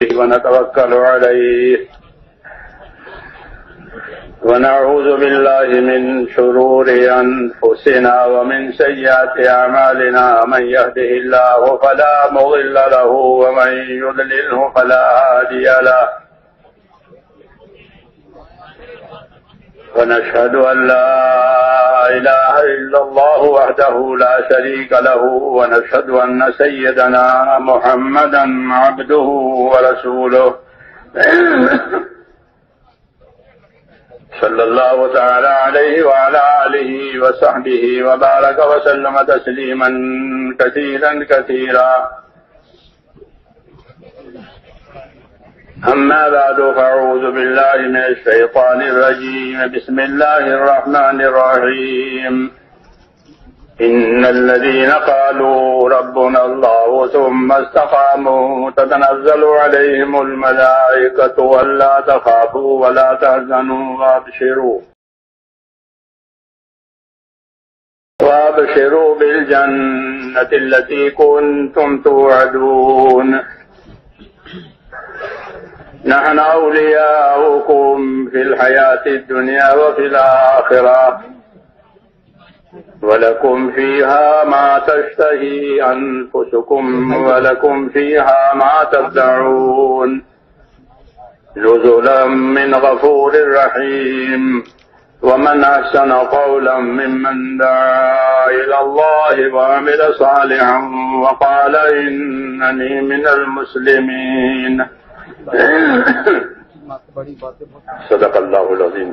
ونتوكل عليه ونعوذ بالله من شرور أنفسنا ومن سيئات أعمالنا من يهده الله فلا مضل له ومن يضلله فلا هادي له ونشهد أن لا إله إلا الله وحده لا شريك له ونشهد أن سيدنا محمدا عبده ورسوله صلى الله تعالى عليه وعلى آله وصحبه وبارك وسلم تسليما كثيرا كثيرا أما بعد فأعوذ بالله من الشيطان الرجيم بسم الله الرحمن الرحيم إن الذين قالوا ربنا الله ثم استقاموا تتنزل عليهم الملائكة ألا تخافوا ولا تحزنوا وابشروا بالجنة التي كنتم توعدون نحن أولياؤكم في الحياة الدنيا وفي الآخرة ولكم فيها ما تشتهي أنفسكم ولكم فيها ما تدعون نزلا من غفور رحيم ومن أحسن قولا ممن دعا إلى الله وعمل صالحا وقال إنني من المسلمين صدق اللہ العظیم.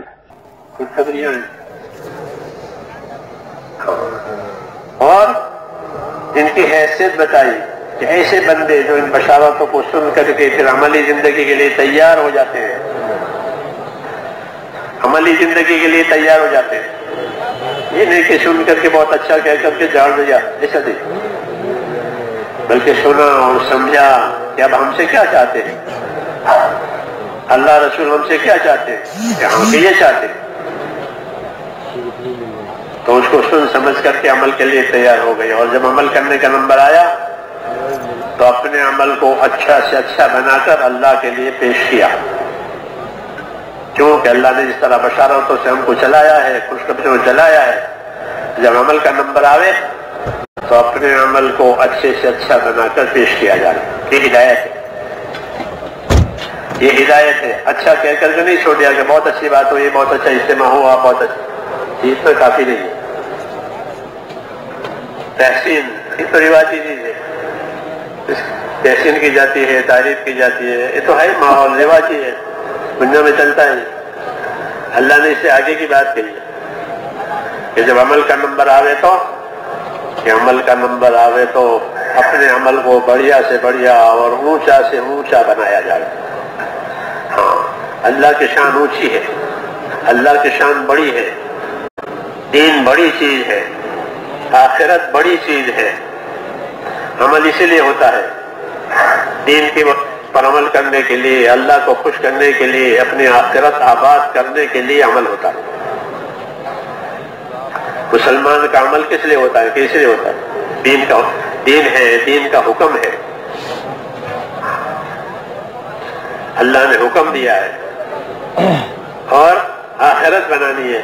اور ان کی حیثیت بتائی کہ ایسے بندے جو ان بشارتوں کو سن کر کے پھر عملی زندگی کے لیے تیار ہو جاتے ہیں، عملی زندگی کے لیے تیار ہو جاتے ہیں. یہ نہیں کہ سن کر کے بہت اچھا کہہ کر کے جھاڑ دیا، ایسا نہیں، بلکہ سنا اور سمجھا کہ اب ہم سے کیا چاہتے ہیں، اللہ رسول ہم سے کیا چاہتے ہیں، کہ ہم یہ چاہتے ہیں، تو اس کو سن سمجھ کر کے عمل کے لیے تیار ہو گئے. اور جب عمل کرنے کا نمبر آیا تو اپنے عمل کو اچھا سے اچھا بنا کر اللہ کے لیے پیش کیا، کیونکہ اللہ نے جس طرح بشارتوں سے ہم کو چلایا ہے، خوشخبری میں چلایا ہے، جب عمل کا نمبر آوے تو اپنے عمل کو اچھے سے اچھا بنا کر پیش کیا جائے. یہ ہدایت ہے، یہ ہدایت ہے. اچھا کہہ کر کے نہیں چھوڑ دیا کہ بہت اچھی بات ہوئی، بہت اچھا اجتماع ہوا، بہت اچھا، یہ تو کافی نہیں ہے. تحسین یہ تو روایتی چیز ہے، تحسین کی جاتی ہے، تعریف کی جاتی ہے، یہ تو ہے ماحول رواجی ہے، دنیا میں چلتا ہے. اللہ نے اس سے آگے کی بات کہی ہے کہ جب عمل کا نمبر آوے تو، کہ عمل کا نمبر آوے تو اپنے عمل کو بڑھیا سے بڑھیا اور اونچا سے اونچا بنایا جائے. ہاں، اللہ کی شان اونچی ہے، اللہ کی شان بڑی ہے، دین بڑی چیز ہے، آخرت بڑی چیز ہے. عمل اسی لیے ہوتا ہے، دین کے پر عمل کرنے کے لیے، اللہ کو خوش کرنے کے لیے، اپنی آخرت آباد کرنے کے لیے عمل ہوتا ہے. مسلمان کا عمل کس لیے ہوتا ہے، کس لیے ہوتا ہے؟ دین ہے، دین کا حکم ہے، اللہ نے حکم دیا ہے، اور آخرت بنانی ہے.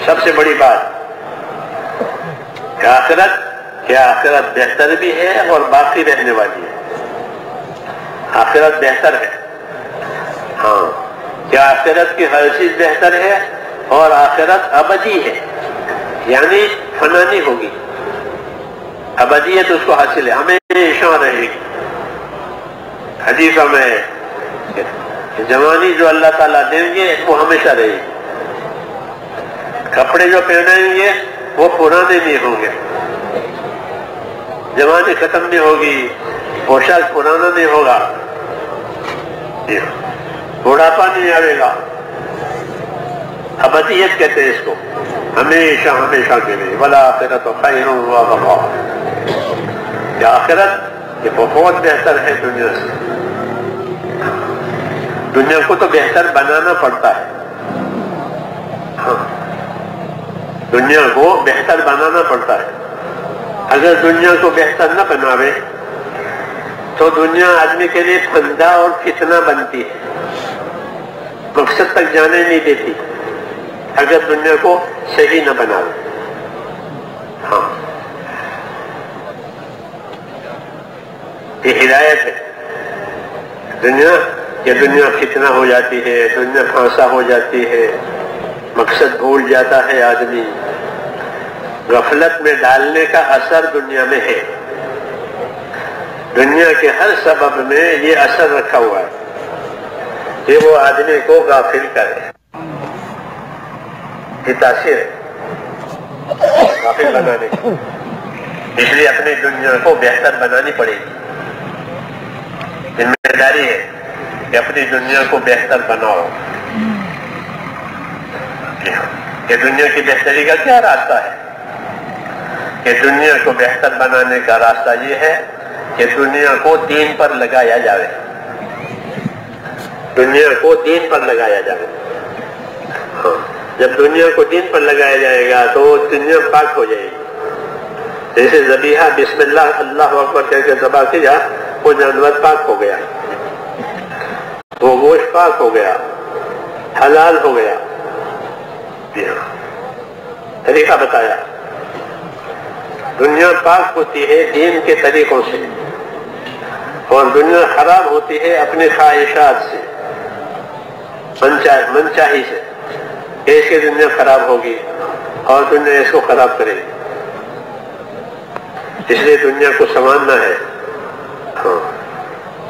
سب سے بڑی بات کہ آخرت بہتر بھی ہے اور باقی رہنے والی ہے. آخرت بہتر ہے، ہاں، کہ آخرت کی ہر چیز بہتر ہے، اور آخرت ابدی ہے، یعنی فنا نہیں ہوگی، ابدیت اس کو حاصل ہے، ہمیشہ رہے گی. حدیثوں میں ہے کہ جوانی جو اللہ تعالیٰ دیں گے وہ ہمیشہ رہے گی، کپڑے جو پہنائیں گے وہ پرانے نہیں ہوں گے، جوانی ختم نہیں ہوگی، پوشاک پرانا نہیں ہوگا، بڑھاپا نہیں آئے گا. ابدیت کہتے ہیں اس کو، ہمیشہ ہمیشہ کے لیے. والآخرۃ خیر وابقیٰ، کہ آخرت یہ بہت بہتر ہے دنیا سے. دنیا کو تو بہتر بنانا پڑتا ہے، ہاں، دنیا کو بہتر بنانا پڑتا ہے. اگر دنیا کو بہتر نہ بناوے تو دنیا آدمی کے لیے پھندا اور فتنہ بنتی ہے، مقصد تک جانے نہیں دیتی اگر دنیا کو صحیح نہ بنا لے۔ ہاں، یہ ہدایت ہے۔ دنیا فتنہ ہو جاتی ہے، دنیا پھانسا ہو جاتی ہے، مقصد بھول جاتا ہے آدمی، غفلت میں ڈالنے کا اثر دنیا میں ہے۔ دنیا کے ہر سبب میں یہ اثر رکھا ہوا ہے کہ وہ آدمی کو غافل کرے، یہ تاثیر ہے غافل بنانے کی۔ اس لیے اپنی دنیا کو بہتر بنانی پڑے گی، ذمہ داری ہے کہ اپنی دنیا کو بہتر بناؤ۔ کہ دنیا کی بہتری کا کیا راستہ ہے؟ کہ دنیا کو بہتر بنانے کا راستہ یہ ہے کہ دنیا کو دین پر لگایا جائے، دنیا کو دین پر لگایا جائے۔ جب دنیا کو دین پر لگایا جائے گا تو دنیا پاک ہو جائے گی۔ جیسے ذبیحہ بسم اللہ اللہ اکبر کہہ کے ذبح کیا، وہ جانور پاک ہو گیا، وہ گوشت پاک ہو گیا، حلال ہو گیا۔ طریقہ بتایا۔ دنیا پاک ہوتی ہے دین کے طریقوں سے، اور دنیا خراب ہوتی ہے اپنی خواہشات سے، منچاہی سے۔ ایسے دنیا خراب ہوگی اور دنیا اس کو خراب کرے گی۔ اس لیے دنیا کو سنوارنا ہے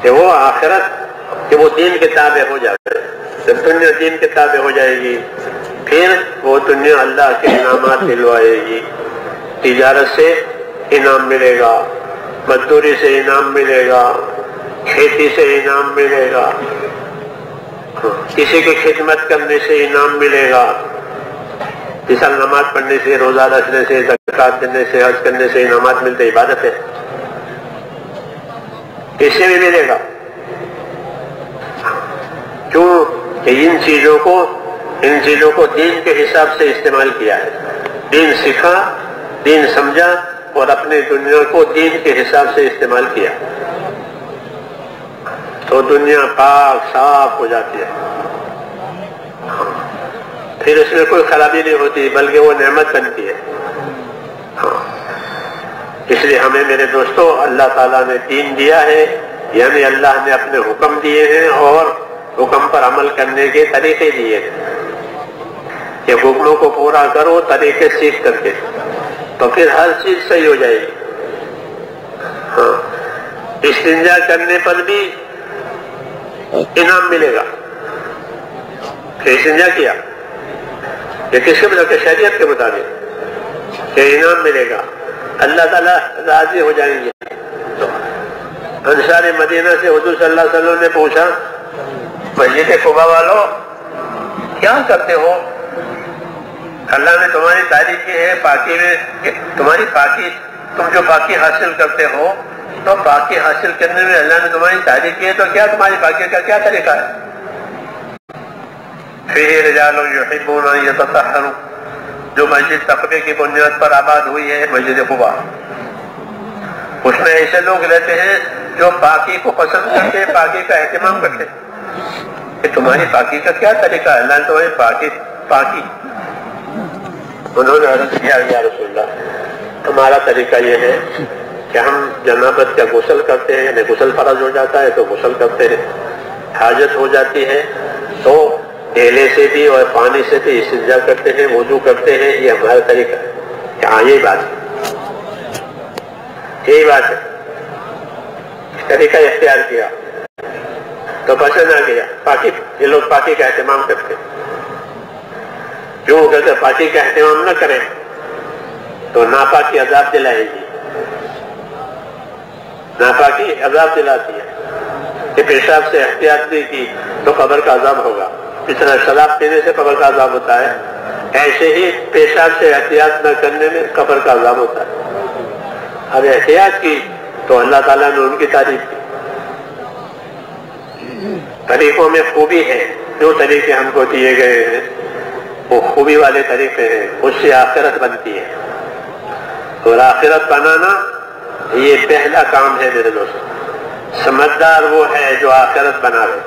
کہ وہ آخرت، کہ وہ دین کے تابع ہو جائے۔ جب دنیا دین کے تابع ہو جائے گی پھر وہ دنیا اللہ کے انعامات دلوائے گی۔ تجارت سے انعام ملے گا، مزدوری سے انعام ملے گا، کھیتی سے انعام ملے گا، کسی کی خدمت کرنے سے انعام ملے گا، جیسا نماز پڑھنے سے، روزہ رکھنے سے، زکوٰۃ دینے سے، حج کرنے سے انعامات ملتے، عبادت ہے، اس سے بھی ملے گا۔ کیوں کہ ان چیزوں کو دین کے حساب سے استعمال کیا ہے، دین سیکھا، دین سمجھا اور اپنی دنیا کو دین کے حساب سے استعمال کیا تو دنیا پاک صاف ہو جاتی ہے۔ پھر اس میں کوئی خرابی نہیں ہوتی بلکہ وہ نعمت بنتی ہے۔ اس لیے ہمیں میرے دوستو اللہ تعالیٰ نے دین دیا ہے، یعنی اللہ نے اپنے حکم دیے ہیں اور حکم پر عمل کرنے کے طریقے دیے ہیں کہ حکموں کو پورا کرو طریقے سیکھ کر کے، تو پھر ہر چیز صحیح ہو جائے گی۔ استنجا کرنے پر بھی انعام ملے گا کہ استنجا کیا، یہ کس کے مطابق؟ شریعت کے مطابق کہ انعام ملے گا، اللہ تعالیٰ راضی ہو جائیں گے۔ انصار مدینہ سے حضور صلی اللہ علیہ وسلم نے پوچھا، مسجد قباء والوں کیا کرتے ہو؟ اللہ نے تمہاری تعریف کی ہے پاکی میں، تمہاری پاکی، تم جو پاکی حاصل کرتے ہو تو پاکی حاصل کرنے میں اللہ نے تمہاری تعریف کی ہے، تو کیا تمہاری پاکی کا کیا طریقہ ہے؟ فیہ رجال یحبون ان یتطہروا، جو مسجد تقوی کی بنیاد پر آباد ہوئی ہے مسجد قباء، اس میں ایسے لوگ رہتے ہیں جو پاکی کو پسند کرتے ہیں، پاکی کا اہتمام کرتے ہیں۔ کہ تمہاری پاکی کا کیا طریقہ ہے؟ اللہ نے تمہاری پاکی انہوں نے عرض کیا یا رسول اللہ، ہمارا طریقہ یہ ہے کہ ہم جنابت کا غسل کرتے ہیں، یعنی غسل فرض ہو جاتا ہے تو غسل کرتے ہیں، حاجت ہو جاتی ہے تو ڈھیلے سے بھی اور پانی سے بھی استنجا کرتے ہیں، وضو کرتے ہیں، یہ ہمارا طریقہ ہے۔ ہاں یہی بات ہے، اس طریقہ اختیار کیا تو پسند آ گیا۔ پاکی، یہ لوگ پاکی کا اہتمام کرتے، کیوں کہ پاکی کا اہتمام نہ کریں تو ناپاکی عذاب دلائے گی، ناپاکی عذاب دلاتی ہے۔ کہ پیشاب سے احتیاط نہیں کی تو قبر کا عذاب ہوگا، اس طرح شراب پینے سے قبر کا عذاب ہوتا ہے، ایسے ہی پیشاب سے احتیاط نہ کرنے میں قبر کا عذاب ہوتا ہے۔ اب احتیاط کی تو اللہ تعالیٰ نے ان کی تعریف کی۔ طریقوں میں خوبی ہے، جو طریقے ہم کو دیے گئے ہیں وہ خوبی والے طریقے ہیں، اس سے آخرت بنتی ہے، اور آخرت بنانا یہ پہلا کام ہے میرے دوست۔ سمجھدار وہ ہے جو آخرت بنائے،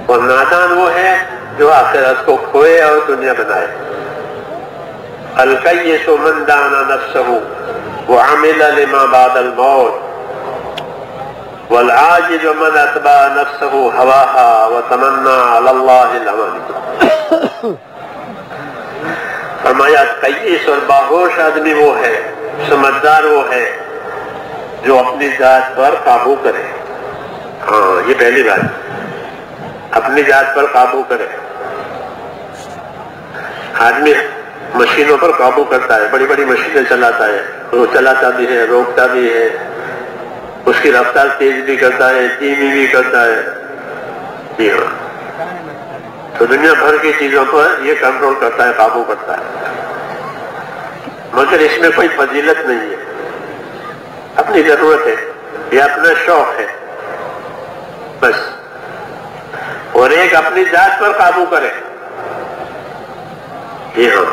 اور نادان وہ ہے جو آخرت کو کھوئے اور دنیا بنائے۔ الکیس من دان نفسہ وعمل لما بعد الموت، والعاجز من اتبع نفسہ ہواہا وتمنى علی اللہ الامانی۔ فرمایا قیس اور باہوش آدمی وہ ہے، سمجھدار وہ ہے جو اپنی ذات پر قابو کرے۔ ہاں یہ پہلی بات، اپنی ذات پر قابو کرے۔ آدمی مشینوں پر قابو کرتا ہے، بڑی بڑی مشینیں چلاتا ہے، وہ چلاتا بھی ہے، روکتا بھی ہے، اس کی رفتار تیز بھی کرتا ہے، دھیمی بھی کرتا ہے۔ جی ہاں، تو دنیا بھر کی چیزوں پر یہ کنٹرول کرتا ہے، قابو کرتا ہے، مگر اس میں کوئی فضیلت نہیں ہے، اپنی ضرورت ہے، یہ اپنا شوق ہے بس۔ اور ایک اپنی ذات پر قابو کرے، جی ہاں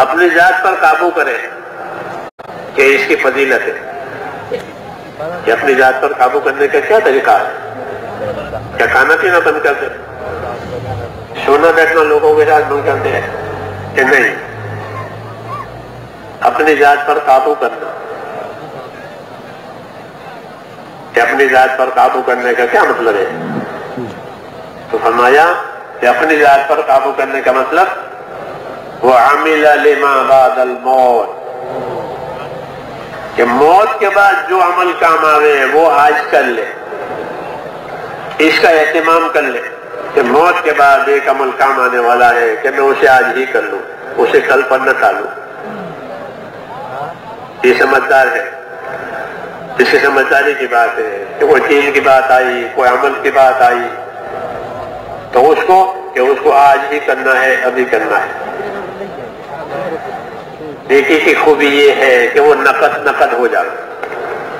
اپنی ذات پر قابو کرے کہ اس کی فضیلت ہے۔ کہ اپنی ذات پر قابو کرنے کا کیا طریقہ ہے؟ کیا کھانا پینا بند کر دے، سونا بیٹھنا لوگوں کے ساتھ بند کر دے کہ نہیں؟ اپنی ذات پر قابو کرنا، کہ اپنی ذات پر قابو کرنے کا کیا مطلب ہے؟ تو فرمایا کہ اپنی ذات پر قابو کرنے کا مطلب وَعَمِلَ لِمَا بَعْدَ الْمَوْتِ، کہ موت کے بعد جو عمل کام آوے وہ آج کر لے، اس کا اہتمام کر لے کہ موت کے بعد ایک عمل کام آنے والا ہے کہ میں اسے آج ہی کر لوں، اسے کل پر نہ ٹالوں۔ یہ سمجھدار ہے، اس کی سمجھداری کی بات ہے کہ کوئی دین کی بات آئی، کوئی عمل کی بات آئی تو اس کو آج ہی کرنا ہے، ابھی کرنا ہے۔ نیکی کی خوبی یہ ہے کہ وہ نقد ہو جائے،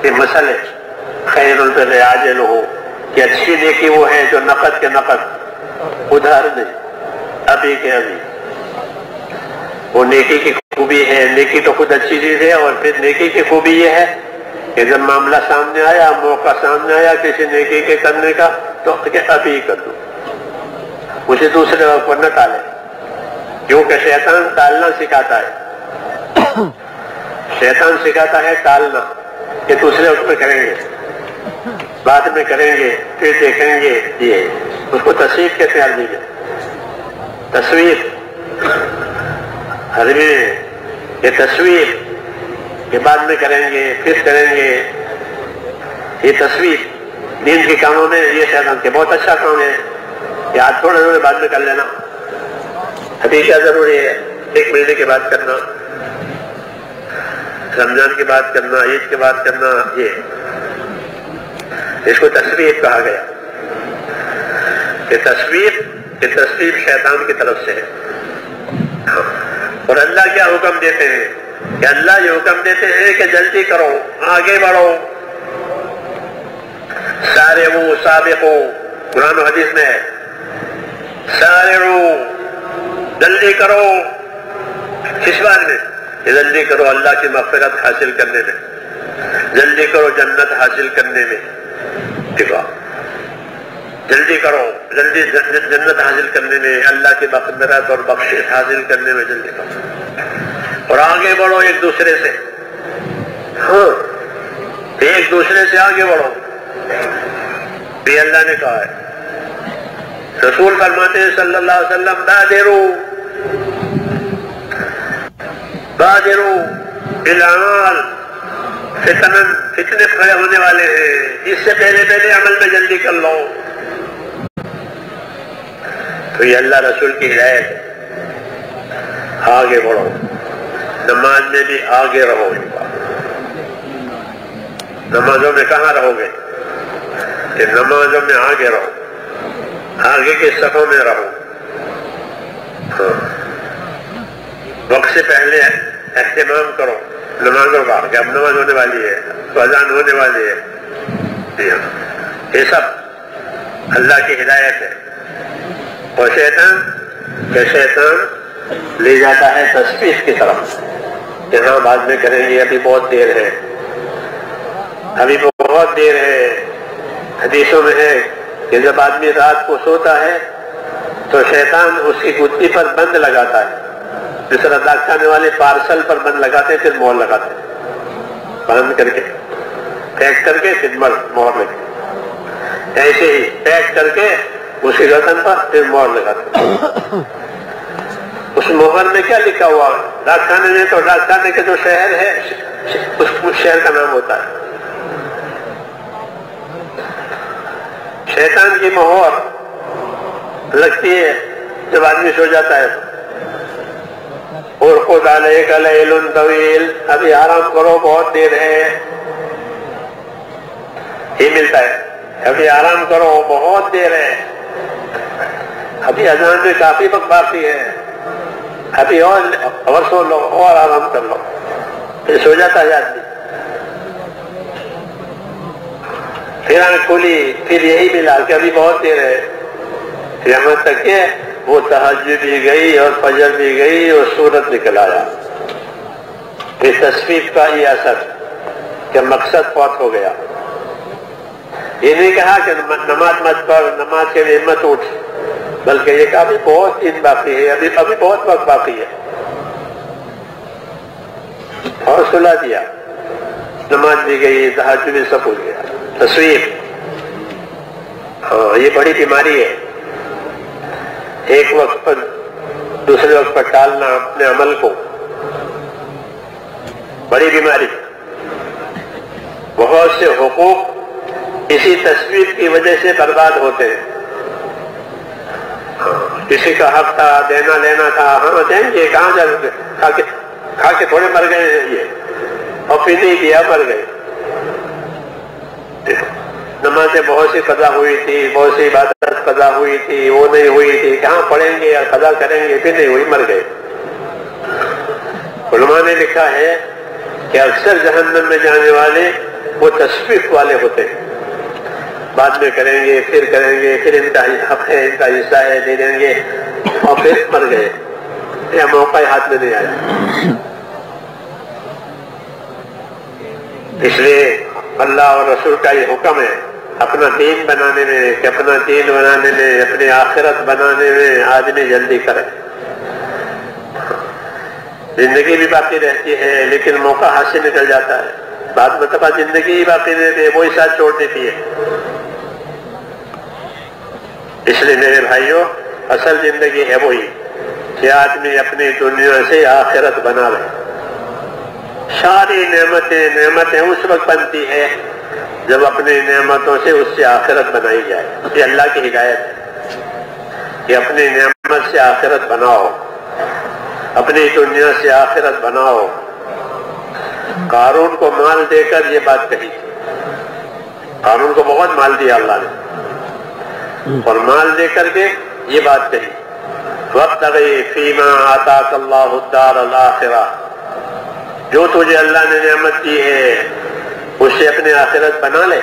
یہ مسئلہ خیر البر عاجل ہو، کہ اچھی نیکی وہ ہے جو نقد کے نقد، ادھار نہیں، ابھی کے ابھی۔ وہ نیکی کی خوبی ہے، نیکی تو خود اچھی چیز ہے، اور پھر نیکی کی خوبی یہ ہے کہ جب معاملہ سامنے آیا، موقع سامنے آیا کسی نیکی کے کرنے کا تو کہ ابھی کر دوں، اسے دوسرے وقت پر نہ ٹالے، کیونکہ شیطان ٹالنا سکھاتا ہے، شیطان سکھاتا ہے ٹالنا، کہ دوسرے وقت میں کریں گے، بعد میں کریں گے، پھر دیکھیں گے۔ یہ اس کو تصویر کے خیال دیجیے، تصویر عربی میں یہ تصویر کہ بعد میں کریں گے، پھر کریں گے، یہ تصویر دین کے کاموں میں یہ شیطان کہ بہت اچھا کام ہے، یہ آج تھوڑا تھوڑا بعد میں کر لینا، ابھی کیا ضروری ہے، 1 مہینے کے بعد کرنا، رمضان کی بات کرنا، عید کی بات کرنا، یہ اس کو تصویر کہا گیا کہ تصویر شیطان کی طرف سے ہے۔ اور اللہ کیا حکم دیتے ہیں کہ اللہ یہ حکم دیتے ہیں کہ جلدی کرو، آگے بڑھو، سارعوا سابقوا، قرآن و حدیث میں ہے سارعوا، جلدی کرو، کس بات میں؟ جلدی کرو اللہ کی مغفرت حاصل کرنے میں، جلدی کرو جنت حاصل کرنے میں، دیکھو جلدی کرو، جلدی جنت حاصل کرنے میں، اللہ کی مغفرت اور بخشش حاصل کرنے میں جلدی کرو، اور آگے بڑھو ایک دوسرے سے، ہاں ایک دوسرے سے آگے بڑھو، یہ اللہ نے کہا ہے۔ رسول فرماتے ہیں صلی اللہ علیہ وسلم بادروا بالاعمال فتنے کھڑے ہونے والے ہیں، اس سے پہلے عمل میں جلدی کر لو۔ تو یہ اللہ رسول کی ہدایت ہے، آگے بڑھو، نماز میں بھی آگے رہو، نمازوں میں کہاں رہو گے؟ کہ نمازوں میں آگے رہو، آگے کے صفوں میں رہو، وقت سے پہلے اہتمام کرو نمازوں کا، کہ اب نماز ہونے والی ہے، اذان ہونے والی ہے، یہ سب اللہ کی ہدایت ہے۔ اور شیطان لے جاتا ہے تشویش کی طرف کہ ہاں بعد میں کریں گے، ابھی بہت دیر ہے، ابھی بہت دیر ہے، حدیثوں میں ہے کہ جب آدمی رات کو سوتا ہے تو شیطان اس کی گدی پر بند لگاتا ہے، جس طرح ڈاک خانے والے پارسل پر بند لگاتے ہیں پھر مہر لگاتے ہیں، بند کر کے پیک کر کے پھر مہر لگے، ایسے ہی پیک کر کے اس کی گردن پر پھر مہر لگاتے ہیں۔ اس مہر میں کیا لکھا ہوا؟ ڈاک خانے میں تو ڈاک خانے کے جو شہر ہے اس شہر کا نام ہوتا ہے۔ شیطان کی مہر لگتی ہے جب آدمی سو جاتا ہے، اور خود علیک لیل طویل، ابھی آرام کرو بہت دیر ہے، یہ ملتا ہے، ابھی آرام کرو بہت دیر ہے، ابھی اذان میں کافی وقت باقی ہے، ابھی اور سو لو اور آرام کر لو، پھر سو جاتا ہے آدمی، پھر آنکھ کھولی پھر یہی ملا کہ ابھی بہت دیر ہے، یہاں تک کہ وہ تہجد بھی گئی اور فجر بھی گئی اور سورج نکل آیا۔ اس تصویر کا یہ اثر کہ مقصد فوت ہو گیا۔ یہ نہیں کہا کہ نماز مت پڑھ، نماز کے لیے مت اٹھ، بلکہ یہ کہا ابھی بہت دن باقی ہے، ابھی بہت وقت باقی ہے، اور سلا دیا، نماز بھی گئی، تہجد بھی سب ہو گیا۔ تصویر، ہاں یہ بڑی بیماری ہے، ایک وقت پر دوسرے وقت پر ٹالنا اپنے عمل کو، بڑی بیماری۔ بہت سے حقوق اسی تصویر کی وجہ سے برباد ہوتے ہیں۔ کسی کا حق تھا، دینا لینا تھا، ہاں دیں گے، کہاں جا کھا کے تھوڑے مر گئے ہیں یہ، اور پھر نہیں کیا مر گئے۔ نمازیں بہت سی قضا ہوئی تھی، بہت سی عبادت قضا ہوئی تھی، وہ نہیں ہوئی تھی، کہاں پڑھیں گے اور قضا کریں گے، پھر نہیں ہوئی، مر گئے۔ علماء نے لکھا ہے کہ اکثر جہنم میں جانے والے وہ تصویر والے ہوتے ہیں، بعد میں کریں گے، پھر ان کا حق ہے، ان کا حصہ ہے، دے دیں گے، اور پھر مر گئے، یا موقع ہاتھ میں نہیں آیا۔ اس لیے اللہ اور رسول کا یہ حکم ہے، اپنا دین بنانے میں، کہ اپنا دین بنانے میں، اپنی آخرت بنانے میں آدمی جلدی کرے۔ زندگی بھی باقی رہتی ہے لیکن موقع ہاتھ سے نکل جاتا ہے، بعد مرتبہ زندگی ہی باقی رہتی ہے، وہی ساتھ چھوڑ دیتی ہے۔ اس لیے میرے بھائیوں، اصل زندگی ہے وہی کہ آدمی اپنی دنیا سے آخرت بنا لے۔ ساری نعمتیں اس وقت بنتی ہے جب اپنی نعمتوں سے اس سے آخرت بنائی جائے۔ یہ اللہ کی ہدایت ہے کہ اپنی نعمت سے آخرت بناؤ، اپنی دنیا سے آخرت بناؤ۔ قارون کو مال دے کر یہ بات کہی، قارون کو بہت مال دیا اللہ نے، اور مال دے کر کے یہ بات کہی، وَابْتَغِ فِيمَا آتَاكَ اللَّهُ الدَّارَ الْآخِرَةَ، جو تجھے اللہ نے نعمت دی ہے اس سے اپنی آخرت بنا لے۔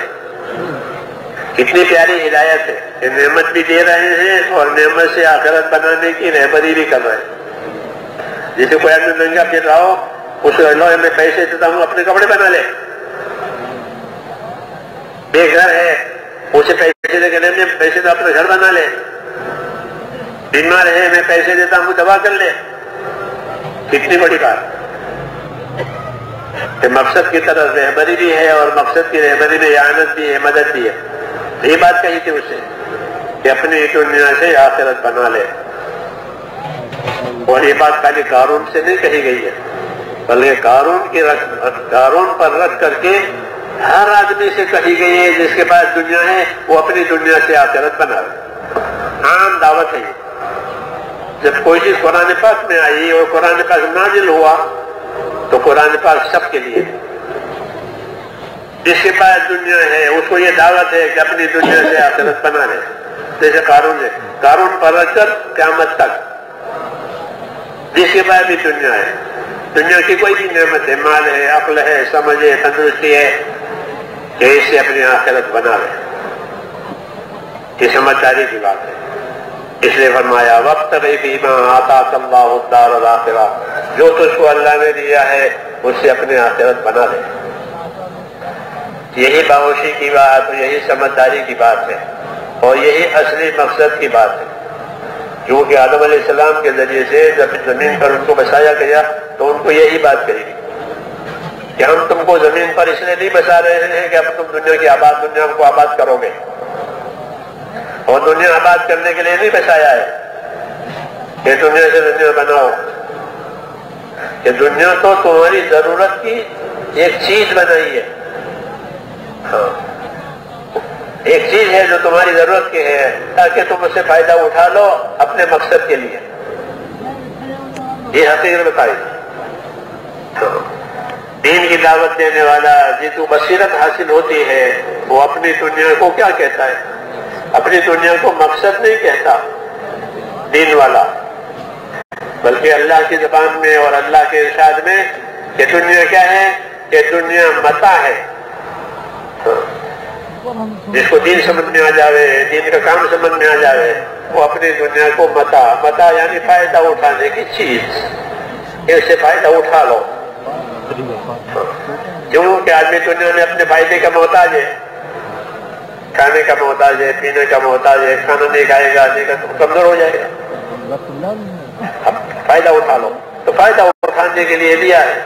کتنی پیاری ہدایت ہے کہ نعمت بھی دے رہے ہیں اور نعمت سے آخرت بنانے کی رہبری بھی کر رہے ہیں۔ جسے کوئی آدمی ننگا پھر رہا ہو، اس کو اللہ میں پیسے دیتا ہوں اپنے کپڑے بنا لے، بے گھر ہے اسے پیسے دے کر پیسے تو اپنا گھر بنا لے، بیمار ہے میں پیسے دیتا ہوں دوا کر لے۔ کتنی بڑی بات کہ مقصد کی طرف رہبری بھی ہے، اور مقصد کی رہبری میں اعانت بھی ہے، مدد بھی ہے۔ یہ بات کہی تھی اسے کہ اپنی دنیا سے آخرت بنا لے، اور یہ بات خالی قارون سے نہیں کہی گئی ہے، بلکہ قارون پر رکھ کر کے ہر آدمی سے کہی گئی ہے جس کے پاس دنیا ہے وہ اپنی دنیا سے آخرت بنا لے۔ عام دعوت ہے یہ۔ جب کوئی چیز قرآن پاک میں آئی اور قرآن پاک نازل ہوا تو قرآن پاک سب کے لیے، جس کے پاس دنیا ہے اس کو یہ دعوت ہے کہ اپنی دنیا سے آخرت بنا لے، جیسے قارون پر رکھ کر قیامت تک جس کے پاس بھی دنیا ہے، دنیا کی کوئی بھی نعمت ہے، مال ہے، عقل ہے، سمجھ ہے، تندرستی ہے، کہ اس سے اپنی آخرت بنا لے۔ یہ سمجھداری کی بات ہے۔ اس لیے فرمایا وَابْتَغِ فِيمَا آتَاكَ اللَّهُ الدَّارَ الْآخِرَةَ، جو تجھ کو اللہ نے دیا ہے اس سے اپنی آخرت بنا لے۔ یہی باہوشی کی بات اور یہی سمجھداری کی بات ہے اور یہی اصلی مقصد کی بات ہے، کیونکہ آدم علیہ السلام کے ذریعے سے جب زمین پر ان کو بسایا گیا تو ان کو یہی بات کہی گئی کہ ہم تم کو زمین پر اس لیے نہیں بسا رہے ہیں کہ اب تم دنیا کو آباد کرو گے، اور دنیا آباد کرنے کے لیے نہیں بسایا ہے کہ دنیا سے دنیا بناؤ، کہ دنیا تو تمہاری ضرورت کی ایک چیز بنائی ہے، ہاں ایک چیز ہے جو تمہاری ضرورت کی ہے تاکہ تم اس سے فائدہ اٹھا لو اپنے مقصد کے لیے، یہ حقیقت بتائی۔ دین کی دعوت دینے والا جس کو بصیرت حاصل ہوتی ہے وہ اپنی دنیا کو کیا کہتا ہے؟ اپنی دنیا کو مقصد نہیں کہتا دین والا، بلکہ اللہ کی زبان میں اور اللہ کے ارشاد میں کہ دنیا کیا ہے؟ کہ دنیا متاع ہے۔ جس کو دین سمجھ میں آ جاوے، دین کا کام سمجھ میں آ جاوے، وہ اپنی دنیا کو متاع یعنی فائدہ اٹھانے کی چیز، اس سے فائدہ اٹھا لو۔ کیوں کہ آدمی دنیا میں اپنے فائدے کا محتاج ہے، کھانے کا محتاج ہے، پینے کا محتاج ہے، کھانا نہیں کھائے گا تو کمزور ہو جائے گا، اب فائدہ اٹھا لو۔ تو فائدہ اٹھانے کے لیے دیا ہے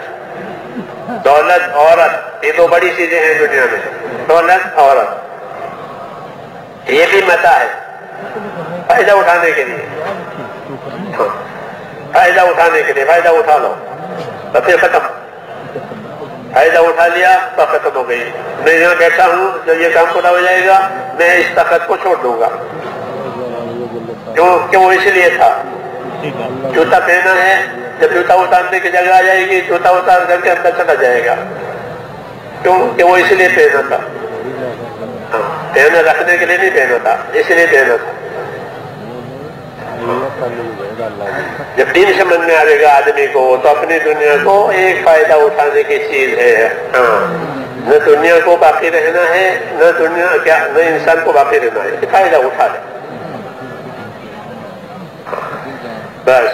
دولت، عورت، یہ دو بڑی چیزیں ہیں دنیا میں، دولت، عورت، یہ بھی متاع ہے فائدہ اٹھانے کے لیے، فائدہ اٹھانے کے لیے فائدہ اٹھا لو تو پھر ختم، فائدہ اٹھا لیا تو ختم ہو گئی۔ میں یہاں بیٹھا ہوں، جب یہ کام پورا ہو جائے گا میں اس طاقت کو چھوڑ دوں گا، کیوں وہ اس لیے تھا۔ جوتا پہنا ہے، جب جوتا اتارنے کی جگہ آ جائے گی جوتا اتار کر کے اندر چلا جائے گا، کیوں کہ وہ اس لیے پہنا تھا، پہنا رکھنے کے لیے نہیں پہنا تھا، اس لیے پہنا تھا۔ جب دین سمجھ میں آئے گا آدمی کو تو اپنی دنیا کو ایک فائدہ اٹھانے کی چیز ہے، نہ دنیا کو باقی رہنا ہے، نہ انسان کو باقی رہنا ہے، فائدہ اٹھا لے بس۔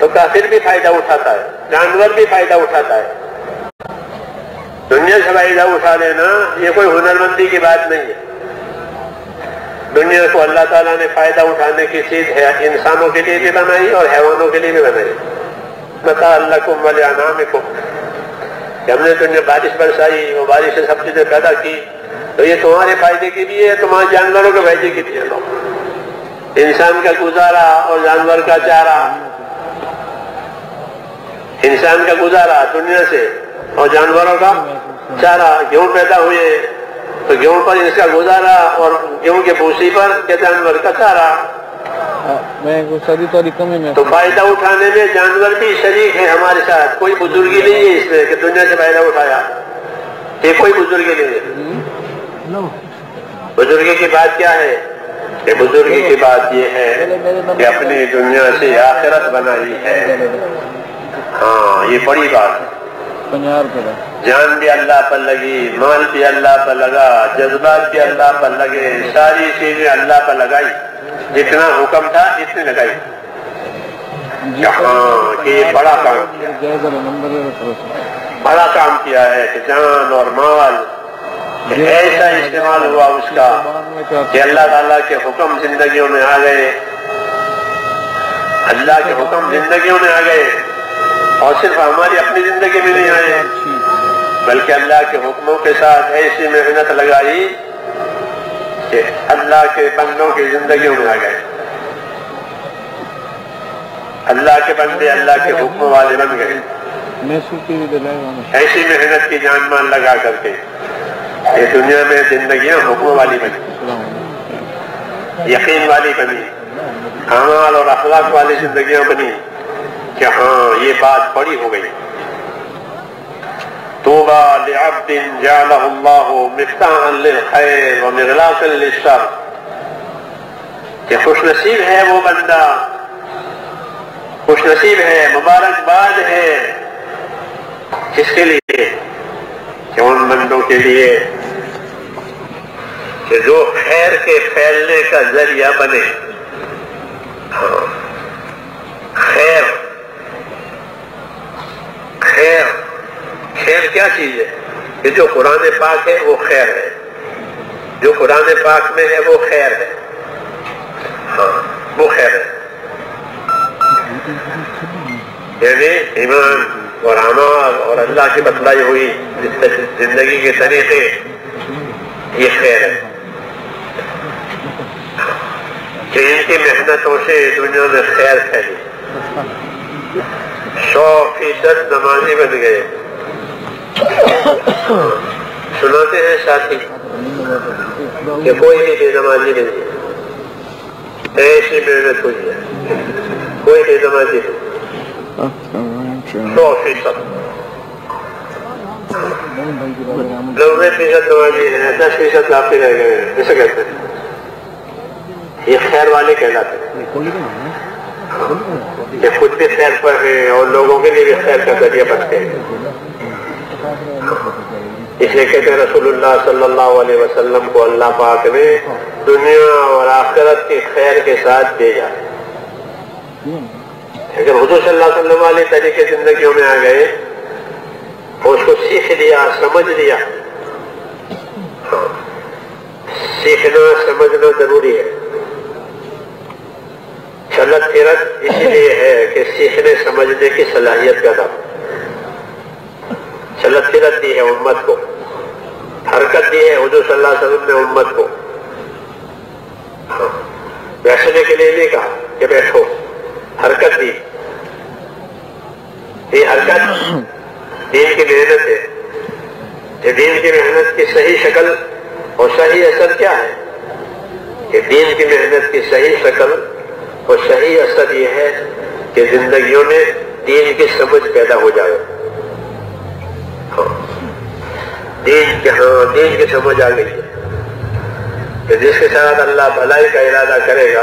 تو کافر بھی فائدہ اٹھاتا ہے، جانور بھی فائدہ اٹھاتا ہے، دنیا سے فائدہ اٹھا لینا یہ کوئی ہنرمندی کی بات نہیں ہے۔ دنیا کو اللہ تعالیٰ نے فائدہ اٹھانے کی چیز ہے، انسانوں کے لیے بھی بنائی اور حیوانوں کے لیے بھی بنائی۔ متاع لکم ولانعامکم، کہ ہم نے دنیا بارش برسائی، وہ بارش سے سب چیزیں پیدا کی تو یہ تمہارے فائدے کے لیے ہے، تمہارے جانوروں کے فائدے کے لیے۔ انسان کا گزارا اور جانور کا چارہ، انسان کا گزارا دنیا سے اور جانوروں کا چارہ، گیہوں پیدا ہوئے تو گیہوں پر اس کا گزارا اور گیہوں کے بھوسی پر کے جانور کا چارہ۔ تو فائدہ اٹھانے میں جانور بھی شریک ہے ہمارے ساتھ، کوئی بزرگی نہیں ہے اس میں کہ دنیا سے فائدہ اٹھایا، یہ کوئی بزرگی نہیں ہے۔ بزرگی کی بات کیا ہے؟ کہ بزرگی کی بات یہ ہے کہ اپنی دنیا سے آخرت بنائی ہے، ہاں یہ بڑی بات ہے۔ جان بھی اللہ پر لگی، مال بھی اللہ پر لگا، جذبات بھی اللہ پر لگے، ساری چیزیں اللہ پر لگائی، جتنا حکم تھا اتنی لگائی، ہاں کہ یہ بڑا کام کیا، بڑا کام کیا ہے کہ جان اور مال ایسا استعمال ہوا اس کا کہ اللہ تعالیٰ کے حکم زندگیوں میں آ گئے، اللہ کے حکم زندگیوں میں آ گئے، اور صرف ہماری اپنی زندگی میں نہیں آئے بلکہ اللہ کے حکموں کے ساتھ ایسی محنت لگائی کہ اللہ کے بندوں کی زندگیوں میں آ گئے، اللہ کے بندے اللہ کے حکم والے بن گئے، ایسی محنت کی جان مان لگا کر کے یہ دنیا میں زندگیاں حکم والی بنی، یقین والی بنی، اعمال اور اخلاق والی زندگیاں بنی کہ ہاں یہ بات بڑی ہو گئی۔ طوبى لعبد جعله الله مفتاحا للخير ومغلاقا للشر، کہ خوش نصیب ہے وہ بندہ، خوش نصیب ہے، مبارکباد ہے کس کے لیے؟ کہ ان بندوں کے لیے کہ جو خیر کے پھیلنے کا ذریعہ بنے۔ خیر، خیر، خیر کیا چیز ہے؟ کہ جو قرآن پاک ہے وہ خیر ہے، جو قرآن پاک میں ہے وہ خیر ہے، ہاں وہ خیر ہے، یعنی ایمان اور اعمال اور اللہ کی بتلائی ہوئی زندگی کے طریقے، یہ خیر ہے کہ ان کی محنتوں سے دنیا میں خیر پھیلی، 100% نمازی بن گئے۔ سناتے ہیں ساتھی کہ کوئی بھی بے نمازی نہیں ہے، ایسی محنت ہوئی ہے، کوئی بے نمازی نہیں، 100%۔ 90% نمازی ہیں، 10% لاپی رہ گئے ہیں، اسے کہتے ہیں یہ خیر والے کہلاتے ہیں، یہ خود بھی خیر پر ہیں اور لوگوں کے لیے بھی خیر کا ذریعہ بنتے ہیں۔ اس لیے کہتے ہیں رسول اللہ صلی اللہ علیہ وسلم کو اللہ پاک نے دنیا اور آخرت کی خیر کے ساتھ بھیجا، لیکن حضور صلی اللہ علیہ وسلم والے طریقے زندگیوں میں آ گئے اور اس کو سیکھ لیا، سمجھ لیا۔ سیکھنا سمجھنا ضروری ہے، چلت پھرت اسی لیے ہے کہ سیکھنے سمجھنے کی صلاحیت کا نام، چلت پھرت دی ہے امت کو، حرکت دی ہے حضور صلی اللہ علیہ وسلم نے امت کو، بیٹھنے کے لیے نہیں کہا کہ بیٹھو، حرکت دی، یہ حرکت دین کی محنت ہے، کہ دین کی محنت کی صحیح شکل اور صحیح اثر کیا ہے، کہ دین کی محنت کی صحیح شکل اور صحیح اثر یہ ہے کہ زندگیوں میں دین کی سمجھ پیدا ہو جائے، دین کی سمجھ آ گئی ہے کہ جس کے ساتھ اللہ بھلائی کا ارادہ کرے گا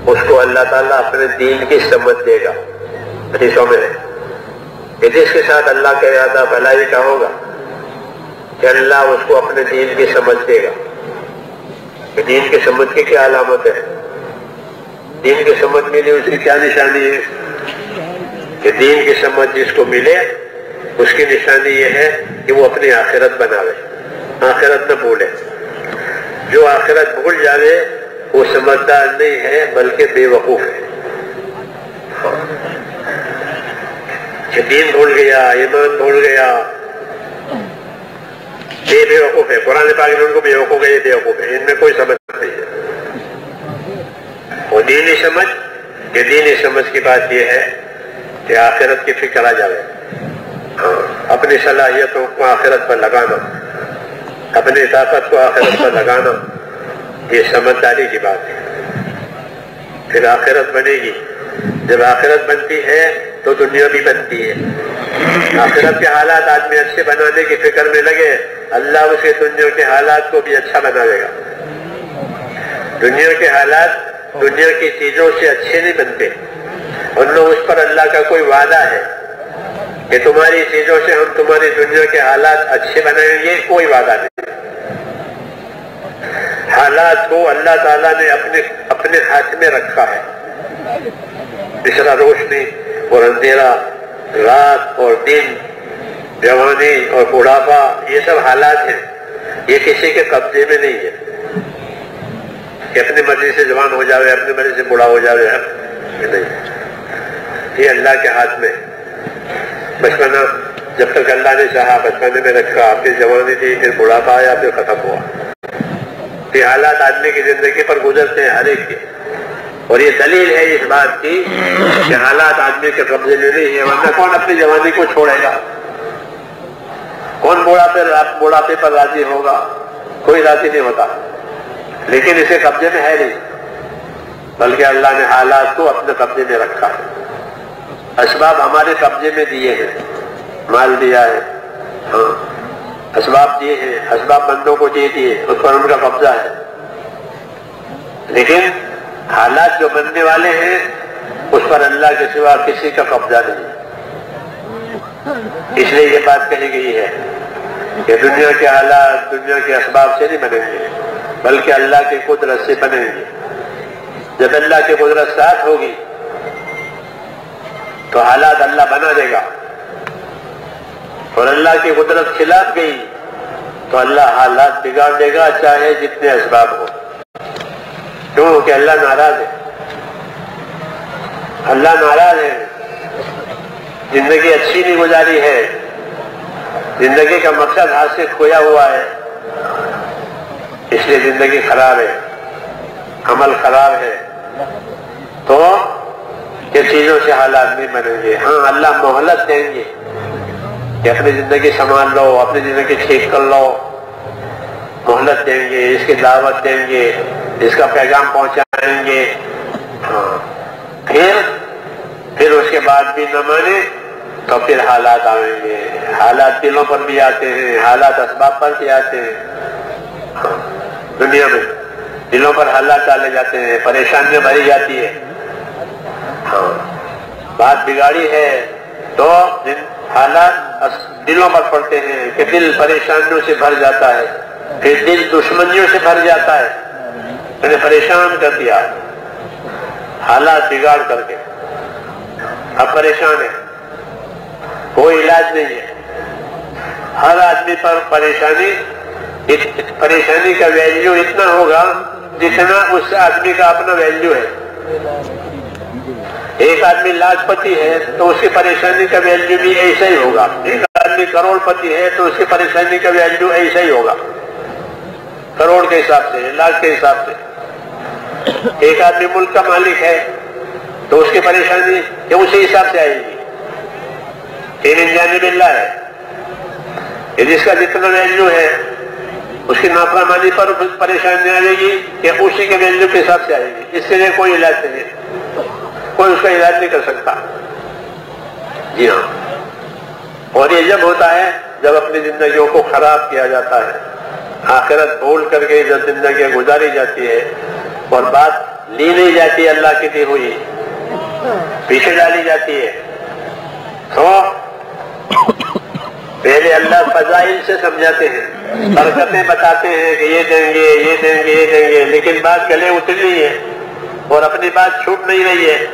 اس کو اللہ تعالیٰ اپنے دین کی سمجھ دے گا۔ حدیثوں میں ہے کہ جس کے ساتھ اللہ کا ارادہ بھلائی کا ہوگا کہ اللہ اس کو اپنے دین کی سمجھ دے گا۔ کہ دین کی سمجھ کی کیا علامت ہے، دین کی سمجھ ملی اس کی کیا نشانی ہے، کہ دین کی سمجھ جس کو ملے اس کی نشانی یہ ہے کہ وہ اپنی آخرت بناوے، آخرت نہ بھولے۔ جو آخرت بھول جاوے وہ سمجھدار نہیں ہے بلکہ بے وقوف ہے، کہ دین بھول گیا، ایمان بھول گیا، یہ بے وقوف ہے۔ قرآن پاک نے ان کو بے وقوف ہے، یہ بے وقوف ہے، ان میں کوئی سمجھ نہیں ہے۔ اور دینی سمجھ، یہ دینی سمجھ کی بات یہ ہے کہ آخرت کی فکر آ جائے، اپنی صلاحیتوں کو آخرت پر لگانا، اپنی طاقت کو آخرت پر لگانا، یہ سمجھداری کی بات ہے۔ پھر آخرت بنے گی، جب آخرت بنتی ہے تو دنیا بھی بنتی ہے۔ آخرت کے حالات آدمی اچھے بنانے کی فکر میں لگے، اللہ اسے دنیا کے حالات کو بھی اچھا بنائے گا۔ دنیا کے حالات دنیا کی چیزوں سے اچھے نہیں بنتے، ان لوگ اس پر اللہ کا کوئی وعدہ ہے کہ تمہاری چیزوں سے ہم تمہاری دنیا کے حالات اچھے بنائیں گے، کوئی وعدہ نہیں۔ حالات کو اللہ تعالیٰ نے اپنے ہاتھ میں رکھا ہے، جس طرح روشنی اور اندھیرا، رات اور دن، جوانی اور بڑھاپا، یہ سب حالات ہیں، یہ کسی کے قبضے میں نہیں ہے کہ اپنی مرضی سے جوان ہو جاوے، اپنی مرضی سے بوڑھا ہو جاوے، نہیں، یہ اللہ کے ہاتھ میں۔ بچپنا جب تک اللہ نے چاہا بچپنے میں رکھا، پھر جوانی تھی، پھر بڑھاپا آیا، پھر ختم ہوا۔ یہ حالات آدمی کی زندگی پر گزرتے ہیں ہر ایک کے، اور یہ دلیل ہے اس بات کی کہ حالات آدمی کے قبضے میں نہیں ہے، ورنہ کون اپنی جوانی کو چھوڑے گا، کون بڑھاپے پر راضی ہوگا، کوئی راضی نہیں ہوتا، لیکن اسے قبضے میں ہے نہیں، بلکہ اللہ نے حالات کو اپنے قبضے میں رکھا ہے۔ اسباب ہمارے قبضے میں دیے ہیں، مال دیا ہے، ہاں اسباب دیے ہیں، اسباب بندوں کو دے دیے، اس پر ان کا قبضہ ہے، لیکن حالات جو بننے والے ہیں اس پر اللہ کے سوا کسی کا قبضہ نہیں۔ اس لیے یہ بات کہی گئی ہے کہ دنیا کے حالات دنیا کے اسباب سے نہیں بنیں گے بلکہ اللہ کی قدرت سے بنیں گے۔ جب اللہ کی قدرت ساتھ ہوگی تو حالات اللہ بنا دے گا، اور اللہ کی قدرت خلاف گئی تو اللہ حالات بگاڑ دے گا، چاہے جتنے اسباب ہو. کیوں کہ اللہ ناراض ہے. اللہ ناراض ہے. زندگی اچھی نہیں گزاری ہے، زندگی کا مقصد ہاتھ سے کھویا ہوا ہے، اس لیے زندگی خراب ہے، عمل خراب ہے. تو یہ چیزوں سے حالات نہیں بنیں گے. ہاں اللہ مہلت دیں گے کہ اپنی زندگی سنبھال لو، اپنی زندگی ٹھیک کر لو. مہلت دیں گے، اس کی دعوت دیں گے، اس کا پیغام پہنچائیں گے. ہاں پھر اس کے بعد بھی نہ مانے تو پھر حالات آئیں گے. حالات دلوں پر بھی آتے ہیں، حالات اسباب پر بھی آتے ہیں. ہاں دنیا میں دلوں پر حالات ڈالے جاتے ہیں، پریشانیاں بھری جاتی ہے. ہاں بات بگاڑی ہے تو حالات دلوں پر پڑتے ہیں کہ دل پریشانیوں سے بھر جاتا ہے، پھر دل دشمنیوں سے بھر جاتا ہے. میں نے پریشان کر دیا حالات بگاڑ کر کے، اب پریشان ہے، کوئی علاج نہیں ہے. ہر آدمی پر پریشانی کا ویلیو اتنا ہوگا جتنا اس آدمی کا اپنا ویلیو ہے. ایک آدمی لاکھ پتی ہے تو اس کی پریشانی کا ویلیو بھی ایسا ہی ہوگا. ایک آدمی کروڑ پتی ہے تو اس کی پریشانی کا ویلیو ایسا ہی ہوگا، کروڑ کے حساب سے، لاکھ کے حساب سے. ایک آدمی ملک کا مالک ہے تو اس کی پریشانی اسی حساب سے آئے گی. من جانب اللہ ہے، یہ جس کا جتنا ویلیو ہے اس کی نافرمانی پر پریشانی آئے گی کہ اسی کے ویلیو کے حساب سے آئے گی. اس کے لیے کوئی علاج نہیں ہے، کوئی اس کا علاج نہیں کر سکتا. جی ہاں. اور یہ جب ہوتا ہے جب اپنی زندگیوں کو خراب کیا جاتا ہے، آخرت بھول کر کے جب زندگیاں گزاری جاتی ہے اور بات لی نہیں جاتی اللہ کی دی ہوئی، پیچھے ڈالی جاتی ہے، تو پہلے اللہ فضائل سے سمجھاتے ہیں، برکتیں بتاتے ہیں کہ یہ دیں گے، یہ دیں گے، یہ دیں گے، لیکن بات گلے اتر رہی ہے اور اپنی بات چھوٹ نہیں رہی ہے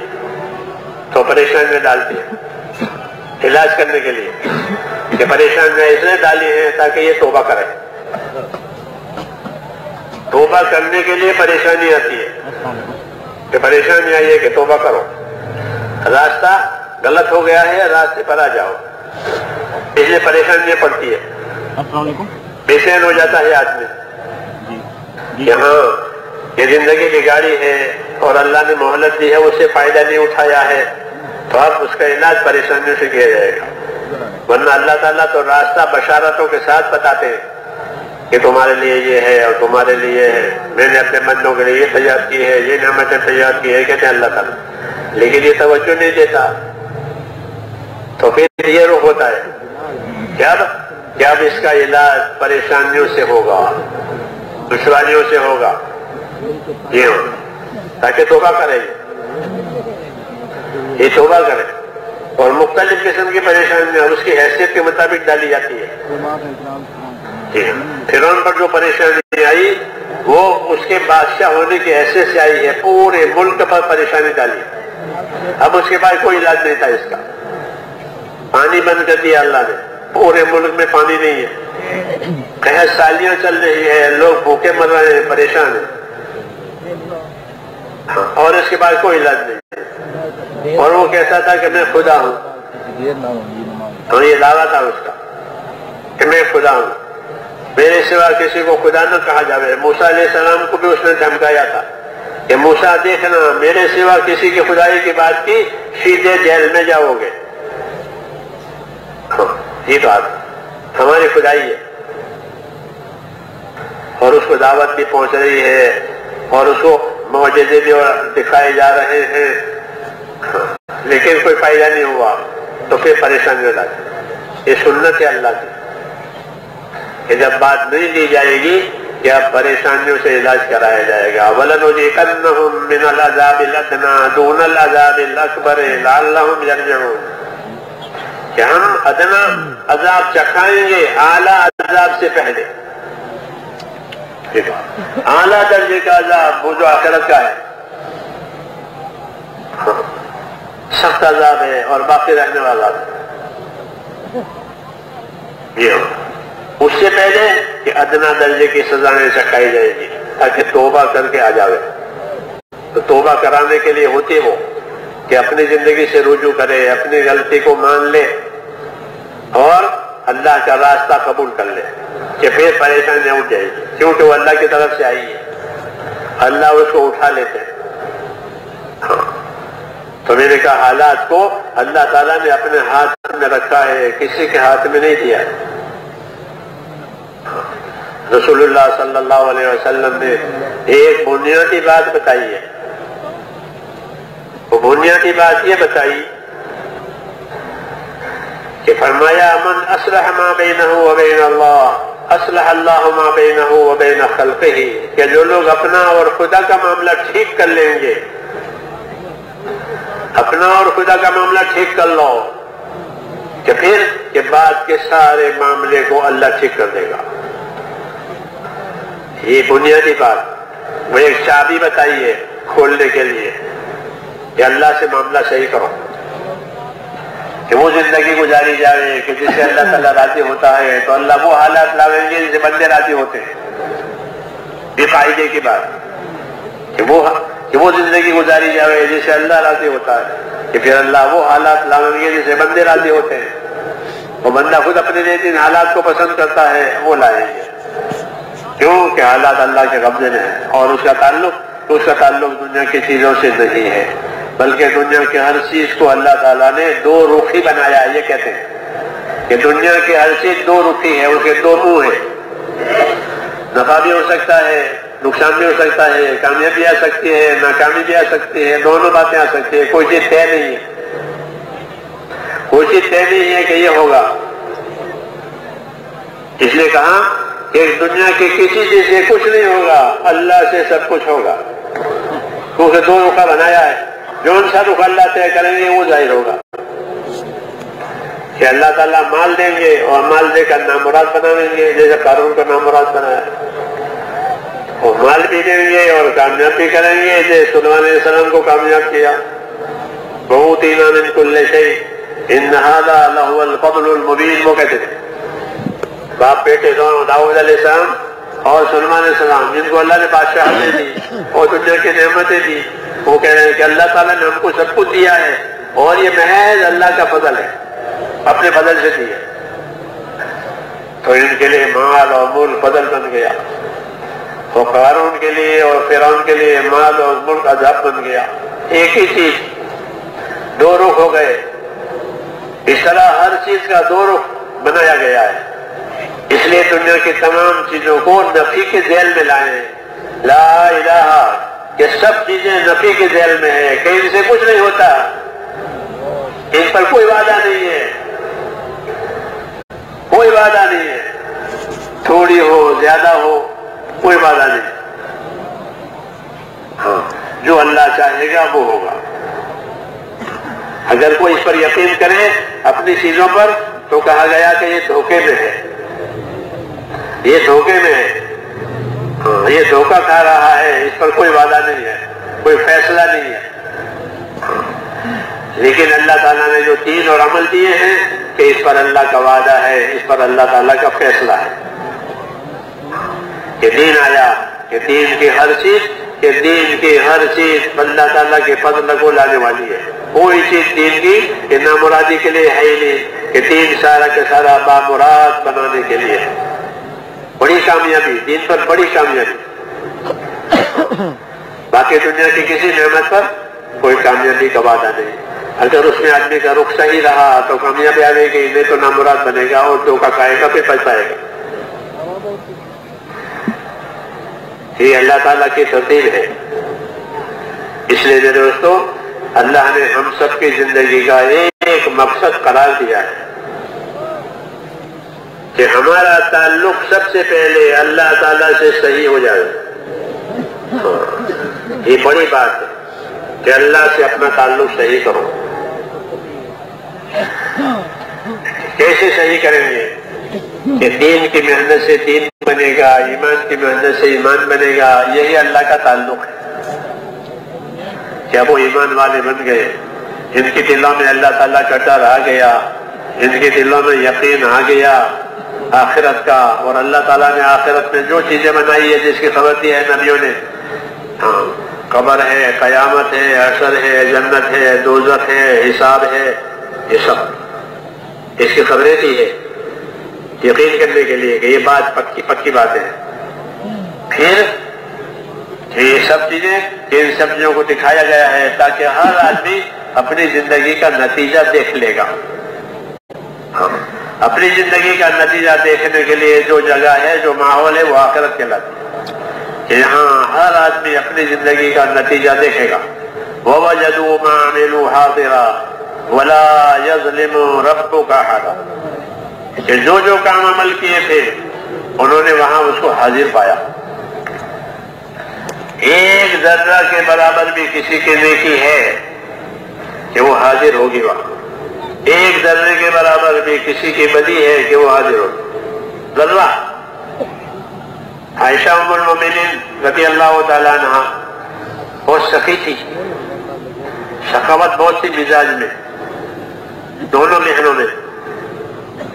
تو پریشان میں ڈالتی ہے علاج کرنے کے لیے کہ پریشان میں اس نے ڈالی ہے تاکہ یہ توبہ کرے. توبہ کرنے کے لیے پریشانی آتی ہے کہ پریشانی آئی ہے کہ توبہ کرو، راستہ غلط ہو گیا ہے، راستے پر آ جاؤ. اس لیے پریشانیاں پڑتی ہے، بے چین ہو جاتا ہے آدمی کہ ہاں یہ زندگی بگاڑی ہے اور اللہ نے مہلت دی ہے، اس سے فائدہ نہیں اٹھایا ہے، تو اب اس کا علاج پریشانیوں سے کیا جائے گا. ورنہ اللہ تعالیٰ تو راستہ بشارتوں کے ساتھ بتاتے ہیں کہ تمہارے لیے یہ ہے اور تمہارے لیے یہ ہے، میں نے اپنے بندوں کے لیے یہ تیار کی ہے، یہ نعمتیں تیار کی ہے، کہتے ہیں اللہ تعالیٰ. لیکن یہ توجہ نہیں دیتا تو پھر یہ رخ ہوتا ہے کہ اب اس کا علاج پریشانیوں سے ہوگا، دشواریوں سے ہوگا. جی ہاں، تاکہ توبہ کرے، یہ توبہ کرے. اور مختلف قسم کی پریشانیاں اس کی حیثیت کے مطابق ڈالی جاتی ہے. جی ہاں، فرعون پر جو پریشانی آئی وہ اس کے بادشاہ ہونے کی حیثیت سے آئی ہے، پورے ملک پر پریشانی ڈالی. اب اس کے بعد کوئی علاج نہیں تھا اس کا. پانی بند کر دیا اللہ نے، پورے ملک میں پانی نہیں ہے، قحط سالیاں چل رہی ہے، لوگ بھوکے مر رہے ہیں، پریشان ہیں. اور اس کے بعد کوئی علاج نہیں. اور وہ کہتا تھا کہ میں خدا ہوں، تو یہ دعویٰ تھا اس کا کہ میں خدا ہوں، میرے سوا کسی کو خدا نہ کہا جائے. موسیٰ علیہ السلام کو بھی اس نے دھمکایا تھا کہ موسیٰ دیکھنا میرے سوا کسی کی خدائی کی بات کی سیدھے جیل میں جاؤ گے. یہ تو ہماری خدائی ہے اور اس کو دعوت بھی پہنچ رہی ہے اور اس کو معجزے بھی دکھائے جا رہے ہیں، لیکن کوئی فائدہ نہیں ہوا تو پھر پریشانی ہو جاتی. یہ سنت ہے اللہ کی کہ جب بات نہیں دی جائے گی کہ اب پریشانیوں سے علاج کرایا جائے گا. وَلَنُذِيقَنَّهُم مِّنَ الْعَذَابِ الْأَدْنَىٰ دُونَ الْعَذَابِ الْأَكْبَرِ لَعَلَّهُمْ يَرْجِعُونَ، کہ ہم ادنا عذاب چکھائیں گے اعلیٰ عذاب سے پہلے. اعلیٰ درجے کا عذاب وہ جو آخرت کا ہے، سخت عذاب ہے اور باقی رہنے والا ہے. یہ اس سے پہلے کہ ادنا درجے کی سزائیں چکائی جائے گی تاکہ توبہ کر کے آ جاوے. تو توبہ کرانے کے لیے ہوتی وہ کہ اپنی زندگی سے رجوع کرے، اپنی غلطی کو مان لے اور اللہ کا راستہ قبول کر لے کہ پھر پریشانیاں اٹھ جائے گی، کیونکہ وہ اللہ کی طرف سے آئی ہے، اللہ اس کو اٹھا لیتے ہیں. تو میں نے کہا حالات کو اللہ تعالیٰ نے اپنے ہاتھ میں رکھا ہے، کسی کے ہاتھ میں نہیں دیا. رسول اللہ صلی اللہ علیہ وسلم نے ایک بنیادی بات بتائی ہے. وہ بنیادی بات یہ بتائی کہ فرمایا من اصلح ما بینہ و بین اللہ اصلح اللہ ما بینہ و بین خلقہ، کہ جو لوگ اپنا اور خدا کا معاملہ ٹھیک کر لیں گے، اپنا اور خدا کا معاملہ ٹھیک کر لو کہ پھر کہ بعد کے سارے معاملے کو اللہ ٹھیک کر دے گا. یہ بنیادی بات وہ ایک چابی بتائی ہے کھولنے کے لیے کہ اللہ سے معاملہ صحیح کرو، کہ وہ زندگی گزاری جائے کہ جس سے اللہ تعالیٰ راضی ہوتا ہے. تو اللہ وہ حالات لاویں گے جس سے بندے راضی ہوتے ہیں. یہ فائدے کی بات کہ وہ زندگی گزاری جائے جس سے اللہ راضی ہوتا ہے، کہ پھر اللہ وہ حالات لاویں گے جس سے بندے راضی ہوتے ہیں. وہ بندہ خود اپنے لیے جن حالات کو پسند کرتا ہے وہ لائیں گے، کیوں کہ حالات اللہ کے قبضے میں ہے. اور اس کا تعلق دنیا کی چیزوں سے نہیں ہے، بلکہ دنیا کی ہر چیز کو اللہ تعالیٰ نے دو رخی بنایا ہے. یہ کہتے ہیں کہ دنیا کی ہر چیز دو رخی ہے، اس کے دو منہ ہیں. نفع بھی ہو سکتا ہے، نقصان بھی ہو سکتا ہے، کامیابی آ سکتی ہے، ناکامی بھی آ سکتی ہے، دونوں باتیں آ سکتی ہے. کوئی چیز طے نہیں ہے، کوئی چیز طے نہیں ہے کہ یہ ہوگا. اس لیے کہا کہ دنیا کی کسی چیز سے کچھ نہیں ہوگا، اللہ سے سب کچھ ہوگا. کیونکہ دو رخا بنایا ہے، جو ان سا رخ اللہ طے کریں گے وہ ظاہر ہوگا. کہ اللہ تعالیٰ مال دیں گے اور مال دے کر نامراد بنائیں گے، جیسے قارون کا نامراد بنایا. وہ مال بھی دیں گے اور کامیاب بھی کریں گے، جیسے سلیمان علیہ السلام کو کامیاب کیا. وَأُوتِينَا مِن كُلِّ شَيْءٍ إِنَّ هَذَا لَهُوَ الْفَضْلُ الْمُبِينُ. وہ کہتے تھے باپ بیٹے دونوں، داؤد علیہ السلام اور سلیمان علیہ السلام، جن کو اللہ نے بادشاہتیں دی اور دنیا کی نعمتیں دی. وہ کہہ رہے ہیں کہ اللہ تعالیٰ نے ہم کو سب کچھ دیا ہے اور یہ محض اللہ کا فضل ہے، اپنے فضل سے دیا. تو ان کے لیے مال اور ملک فضل بن گیا، اور قارون کے لیے اور فرعون کے لیے مال اور ملک عذاب بن گیا. ایک ہی چیز دو رخ ہو گئے. اس طرح ہر چیز کا دو رخ بنایا گیا ہے. اس لیے دنیا کی تمام چیزوں کو نفی کے ذیل میں لائیں. لا الہ، کہ سب چیزیں نفی کے ذیل میں ہے، کہ ان سے کچھ نہیں ہوتا، ان پر کوئی وعدہ نہیں ہے، کوئی وعدہ نہیں ہے. تھوڑی ہو زیادہ ہو کوئی وعدہ نہیں. ہاں، جو اللہ چاہے گا وہ ہوگا. اگر کوئی اس پر یقین کرے اپنی چیزوں پر تو کہا گیا کہ یہ دھوکے میں ہے، یہ دھوکے میں ہے. ہاں، یہ دھوکہ کھا رہا ہے، اس پر کوئی وعدہ نہیں ہے، کوئی فیصلہ نہیں ہے. لیکن اللہ تعالیٰ نے جو دین اور عمل دیے ہیں کہ اس پر اللہ کا وعدہ ہے، اس پر اللہ تعالیٰ کا فیصلہ ہے. کہ دین آیا، کہ دین کی ہر چیز اللہ تعالیٰ کے فضل کو لانے والی ہے. کوئی چیز دین کی کہ نامرادی کے لیے ہے ہی نہیں، کہ دین سارا کے سارا بامراد بنانے کے لیے. بڑی کامیابی دین پر، بڑی کامیابی. باقی دنیا کی کسی نعمت پر کوئی کامیابی کا وعدہ نہیں. اگر اس میں آدمی کا رخ صحیح رہا تو کامیابی آئے گی، نہیں تو نامراد بنے گا اور دھوکہ کھائے گا، پھر پچھتائے گا. یہ اللہ تعالیٰ کی ترتیب ہے. اس لیے میرے دوستو، اللہ نے ہم سب کی زندگی کا ایک مقصد قرار دیا ہے کہ ہمارا تعلق سب سے پہلے اللہ تعالیٰ سے صحیح ہو جائے. یہ بڑی بات ہے کہ اللہ سے اپنا تعلق صحیح کرو. کیسے صحیح کریں گے؟ کہ دین کی محنت سے دین بنے گا، ایمان کی محنت سے ایمان بنے گا. یہی اللہ کا تعلق ہے. جب وہ ایمان والے بن گئے، ان کے دلوں میں اللہ تعالیٰ کا ڈر آ گیا، ان کے دلوں میں یقین آ گیا، آخرت کا، اور اللہ تعالیٰ نے آخرت میں جو چیزیں بنائی ہے جس کی خبر دی ہے نبیوں نے، ہاں، قبر ہے، قیامت ہے، حشر ہے، جنت ہے، دوزخ ہے، حساب ہے، یہ سب اس کی خبریں دی ہے یقین کرنے کے لیے کہ یہ بات پکی باتیں ہیں۔ پھر یہ سب چیزیں، ان سب چیزوں کو دکھایا گیا ہے تاکہ ہر آدمی اپنی زندگی کا نتیجہ دیکھ لے گا۔ اپنی زندگی کا نتیجہ دیکھنے کے لیے جو جگہ ہے، جو ماحول ہے، وہ آخرت کہلاتی ہے کہ یہاں ہر آدمی اپنی زندگی کا نتیجہ دیکھے گا۔ وَوَجَدُوا مَا عَمِلُوا حَاضِرًا وَلَا يَظْلِمُ رَبُّكَ أَحَدًا، کہ جو کام عمل کیے تھے انہوں نے وہاں اس کو حاضر پایا۔ ایک ذرہ کے برابر بھی کسی کی نیکی ہے کہ وہ حاضر ہوگی وہاں، ایک ذرے کے برابر بھی کسی کی بدی ہے کہ وہ حاضر ہوگی۔ ذرہ عائشہ ام المومنین رضی اللہ تعالیٰ عنہا بہت سخی تھی، سخاوت بہت سی مزاج میں، دونوں بہنوں میں،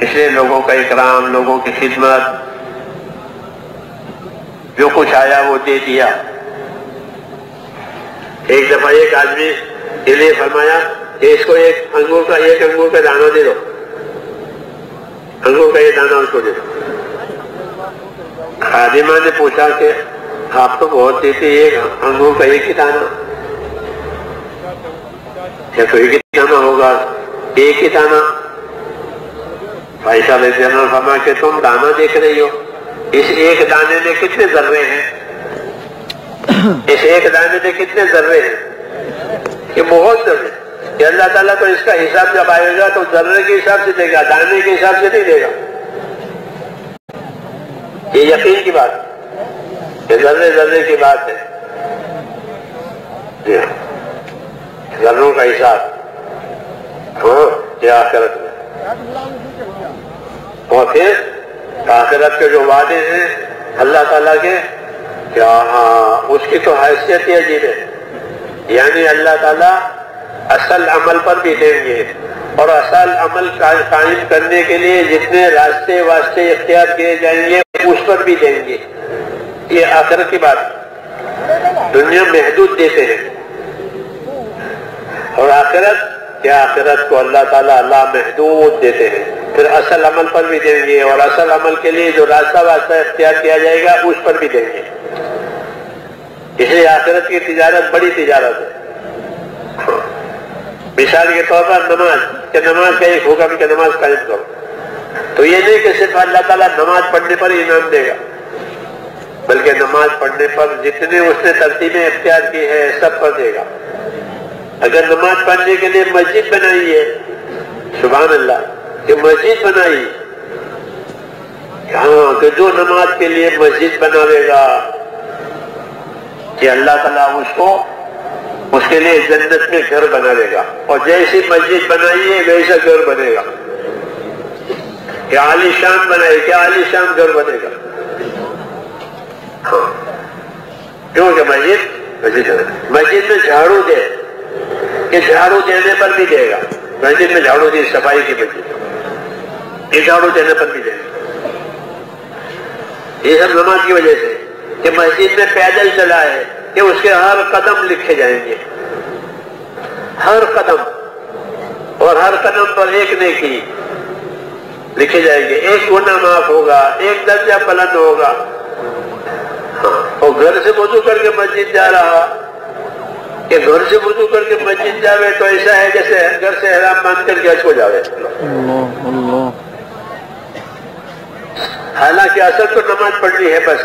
اس لیے لوگوں کا اکرام، لوگوں کی خدمت، جو کچھ آیا وہ دے دیا۔ ایک دفعہ ایک آدمی کے لیے فرمایا کہ اس کو ایک انگور کا دانہ دے دو، انگور کا یہ دانہ اس کو دے دو۔ خادمہ نے پوچھا کہ آپ تو بہت دیتے، ایک انگور کا ایک ہی دانہ، یا تو ایک ہی دانہ ہوگا، ایک ہی دانہ۔ بھائی صاحب رضی اللہ عنہ فرمایا کہ تم دانہ دیکھ رہی ہو، اس ایک دانے میں کتنے ذرے ہیں، اس ایک دانے میں کتنے ذرے ہیں، یہ بہت ذرے، کہ اللہ تعالیٰ تو اس کا حساب جب آئے گا تو ذرے کے حساب سے دے گا، دانے کے حساب سے نہیں دے گا۔ یہ یقین کی بات ہے، ذرے کی بات ہے، ذروں کا حساب، ہاں، یہ آخرت میں۔ اور پھر آخرت کے جو وعدے ہیں اللہ تعالیٰ کے، کیا اس کی تو حیثیت ہی عجیب ہے، یعنی اللہ تعالیٰ اصل عمل پر بھی دیں گے، اور اصل عمل قائم کرنے کے لیے جتنے راستے واسطے اختیار کیے جائیں گے اس پر بھی دیں گے۔ یہ آخرت کی بات، دنیا محدود دیتے ہیں، اور آخرت کو اللہ تعالیٰ محدود دیتے ہیں، پھر اصل عمل پر بھی دیں گے، اور اصل عمل کے لیے جو راستہ واسطہ اختیار کیا جائے گا اس پر بھی دیں گے۔ اس لیے آخرت کی تجارت بڑی تجارت ہے۔ مثال کے طور پر نماز کا ایک حکم کہ نماز قائم کرو، تو یہ نہیں کہ صرف اللہ تعالیٰ نماز پڑھنے پر انعام دے گا، بلکہ نماز پڑھنے پر جتنے اس نے ترتیبیں اختیار کی ہے سب پر دے گا۔ اگر نماز پڑھنے کے لیے مسجد بنائی ہے، سبحان اللہ، کہ مسجد بنائی، ہاں، کہ جو نماز کے لیے مسجد بناوے گا کہ اللہ تعالیٰ اس کے لیے جنت میں گھر بنا دے گا، اور جیسی مسجد بنائی ہے ویسا گھر بنے گا، کہ عالی شان بنائے، کیا عالی شان گھر بنے گا، ہاں، کیونکہ مسجد میں جھاڑو دے، کہ جھاڑو دینے پر بھی دے گا، مسجد میں جھاڑو دی، صفائی کی مسجد، یہ جھاڑو دینے پر بھی دے گا۔ یہ سب نماز کی وجہ سے، کہ مسجد میں پیدل چلا ہے کہ اس کے ہر قدم لکھے جائیں گے، ہر قدم، اور ہر قدم پر ایک نیکی لکھے جائیں گے، ایک گناہ معاف ہوگا، ایک درجہ بلند ہوگا۔ اور گھر سے وضو کر کے مسجد جا رہا، کہ گھر سے وضو کر کے مسجد جاوے تو ایسا ہے جیسے گھر سے احرام باندھ کر کے حج کو جاوے، حالانکہ اصل تو نماز پڑھنی ہے بس۔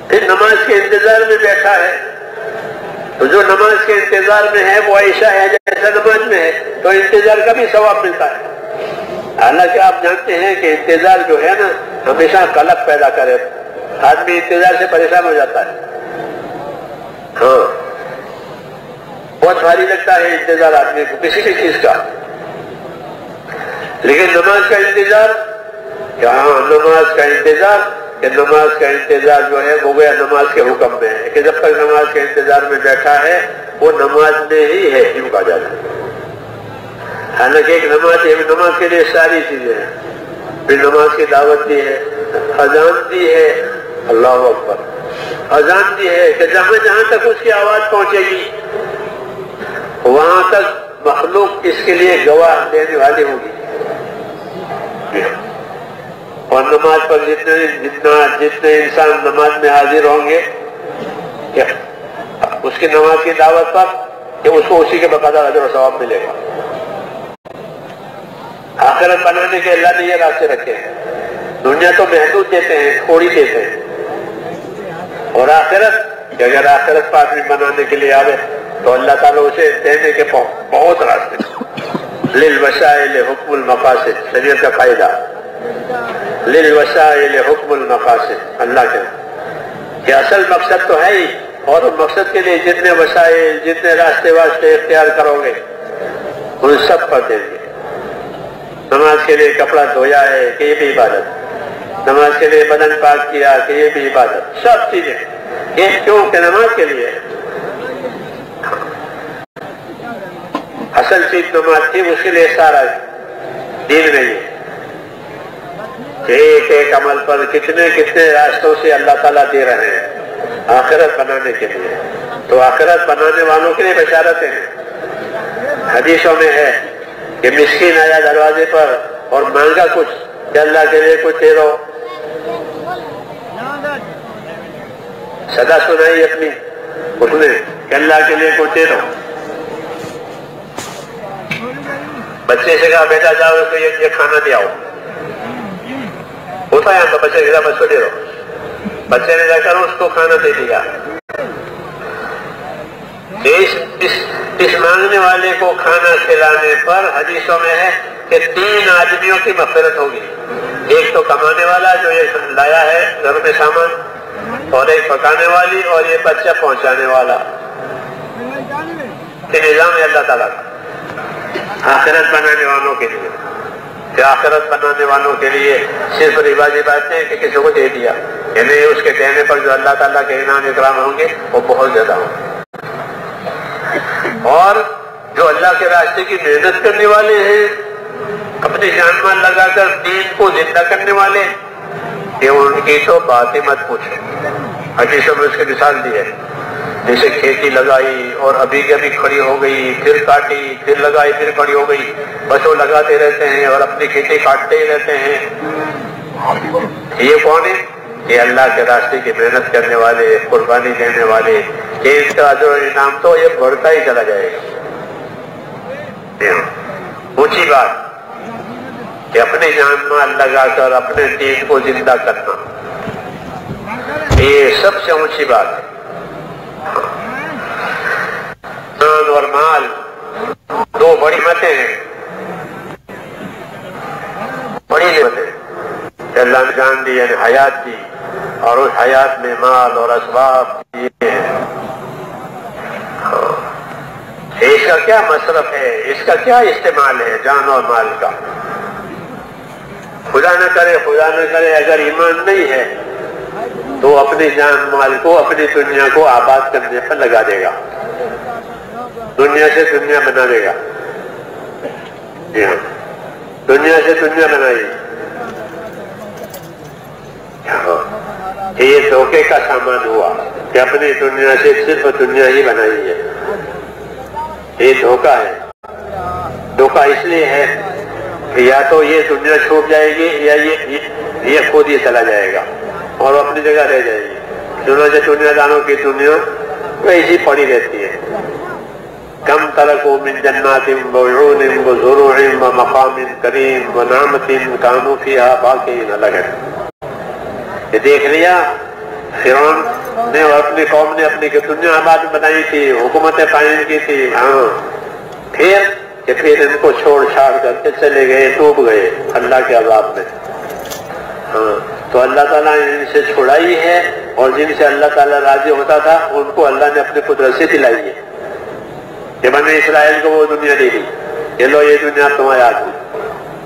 پھر نماز کے انتظار میں بیٹھا ہے، تو جو نماز کے انتظار میں ہے وہ ایسا ہے جیسا نماز میں ہے، تو انتظار کا بھی ثواب ملتا ہے۔ حالانکہ آپ جانتے ہیں کہ انتظار جو ہے نا ہمیشہ قلق پیدا کرے، آدمی انتظار سے پریشان ہو جاتا ہے، ہاں، بہت بھاری لگتا ہے انتظار آدمی کو کسی بھی چیز کا۔ لیکن نماز کا انتظار، ہاں، نماز کا انتظار، کہ نماز کا انتظار جو ہے وہ گیا نماز کے حکم میں ہے، کہ جب تک نماز کے انتظار میں بیٹھا ہے وہ نماز میں ہی ہے، یوں کہا جاتا ہے۔ حالانکہ ایک نماز کے لیے ساری چیزیں ہیں، پھر نماز کی دعوت دی ہے، اذان دی ہے، اللہ اکبر، اذان دی ہے کہ جہاں جہاں تک اس کی آواز پہنچے گی وہاں تک مخلوق اس کے لیے گواہ دینے والی ہوگی. اور نماز پر جتنے انسان نماز میں حاضر ہوں گے اس کی نماز کی دعوت پر کہ اس کو اسی کے بقدر اجر و ثواب ملے گا. آخرت بنانے کے اللہ نے یہ راستے رکھے ہیں. دنیا تو محدود دیتے ہیں، تھوڑی دیتے ہیں، اور آخرت کہ اگر آخرت پر آدمی بنانے کے لیے آوے تو اللہ تعالیٰ اسے دینے کے بہت راستے. للوسائل حکم المقاصد، شریعت کا قاعدہ، للوسائل حکم المقاصد. اللہ کے کہ اصل مقصد تو ہے ہی، اور مقصد کے لیے جتنے وسائل، جتنے راستے واسطے اختیار کرو گے ان سب پر دیں گے. نماز کے لیے کپڑا دھویا ہے کہ یہ بھی عبادت، نماز کے لیے بدن پاک کیا کہ یہ بھی عبادت، سب چیزیں یہ کیوں کہ نماز کے لیے. اصل چیز نماز تھی، اس کے لیے سارا دین نہیں ہے. ایک ایک عمل پر کتنے کتنے راستوں سے اللہ تعالیٰ دے رہے ہیں آخرت بنانے کے لیے. تو آخرت بنانے والوں کے لیے بشارتیں ہیں. حدیثوں میں ہے کہ مسکین آیا دروازے پر اور مانگا کچھ کہ اللہ کے لیے کچھ دے دو. صدا سنائی اپنی اس نے کہ اللہ کے لیے کچھ دے دو. بچے سے کہا بیٹا جاؤ تو یہ کھانا دے آؤ. ہوتا ہے تو بچے کے بس کو دے دو. بچے نے جا کر اس کو کھانا دے دیا. اس مانگنے والے کو کھانا کھلانے پر حدیثوں میں ہے کہ 3 آدمیوں کی مغفرت ہوگی. ایک تو کمانے والا جو یہ لایا ہے گھر میں سامان، اور ایک پکانے والی، اور یہ بچہ پہنچانے والا. کہ نظام ہے اللہ تعالیٰ کا آخرت بنانے والوں کے لیے. کہ آخرت بنانے والوں کے لیے صرف رواجی بات نہیں کہ کسی کو دے دیا، یعنی اس کے دینے پر جو اللہ تعالیٰ کے انعام اکرام ہوں گے وہ بہت زیادہ ہوں گے. اور جو اللہ کے راستے کی محنت کرنے والے ہیں، اپنی جان مال لگا کر دین کو زندہ کرنے والے، کہ ان کی تو بات ہی مت پوچھو. حدیثوں میں اس کی مثال دی ہے، جیسے کھیتی لگائی اور ابھی کے ابھی کھڑی ہو گئی، پھر کاٹی، پھر لگائی، پھر کھڑی ہو گئی. بس وہ لگاتے رہتے ہیں اور اپنی کھیتی کاٹتے ہی رہتے ہیں. یہ کون ہے؟ یہ اللہ کے راستے کی محنت کرنے والے، قربانی دینے والے. کہ اس کا جو انعام تو یہ بڑھتا ہی چلا جائے گا. اونچی بات کہ اپنے جان مال لگا کر اپنے دین کو زندہ کرنا، یہ سب سے اونچی بات ہے. جان اور مال 2 بڑی نعمتیں ہیں، بڑی نعمتیں. اللہ نے جان دی یعنی حیات دی، اور اس حیات میں مال اور اسباب دیے ہیں. اس کا کیا مصرف ہے، اس کا کیا استعمال ہے جان اور مال کا. خدا نہ کرے اگر ایمان نہیں ہے تو اپنی جان مال کو، اپنی دنیا کو آباد کرنے پر لگا دے گا، دنیا سے دنیا بنا دے گا. جی ہاں، دنیا سے دنیا بنائی. یہ دھوکے کا سامان ہوا کہ اپنی دنیا سے صرف دنیا ہی بنائی ہے. یہ دھوکہ ہے. دھوکہ اس لیے ہے کہ یا تو یہ دنیا چھوٹ جائے گی یا یہ خود ہی چلا جائے گا اور اپنی جگہ رہ جائے گی. چنانچہ دنیا دانوں کی دنیا ویسی پڑی رہتی ہے. کم ترکوا من جنات وعیون وزروع ومقام کریم ونعمت کانوا فیہا فاکہین. الگ ہے. یہ دیکھ لیا فرعون نے اور اپنی قوم نے اپنی دنیا آباد بنائی تھی، حکومتیں قائم کی تھی. ہاں، پھر ان کو چھوڑ چھاڑ کر کے چلے گئے، ڈوب گئے اللہ کے عذاب میں. ہاں، تو اللہ تعالیٰ نے ان سے چھڑائی ہے، اور جن سے اللہ تعالیٰ راضی ہوتا تھا ان کو اللہ نے اپنی قدرت سے دلائی ہے. کہ بنی اسرائیل کو وہ دنیا دے دی کہ لو یہ دنیا تمہارے ہاتھ میں.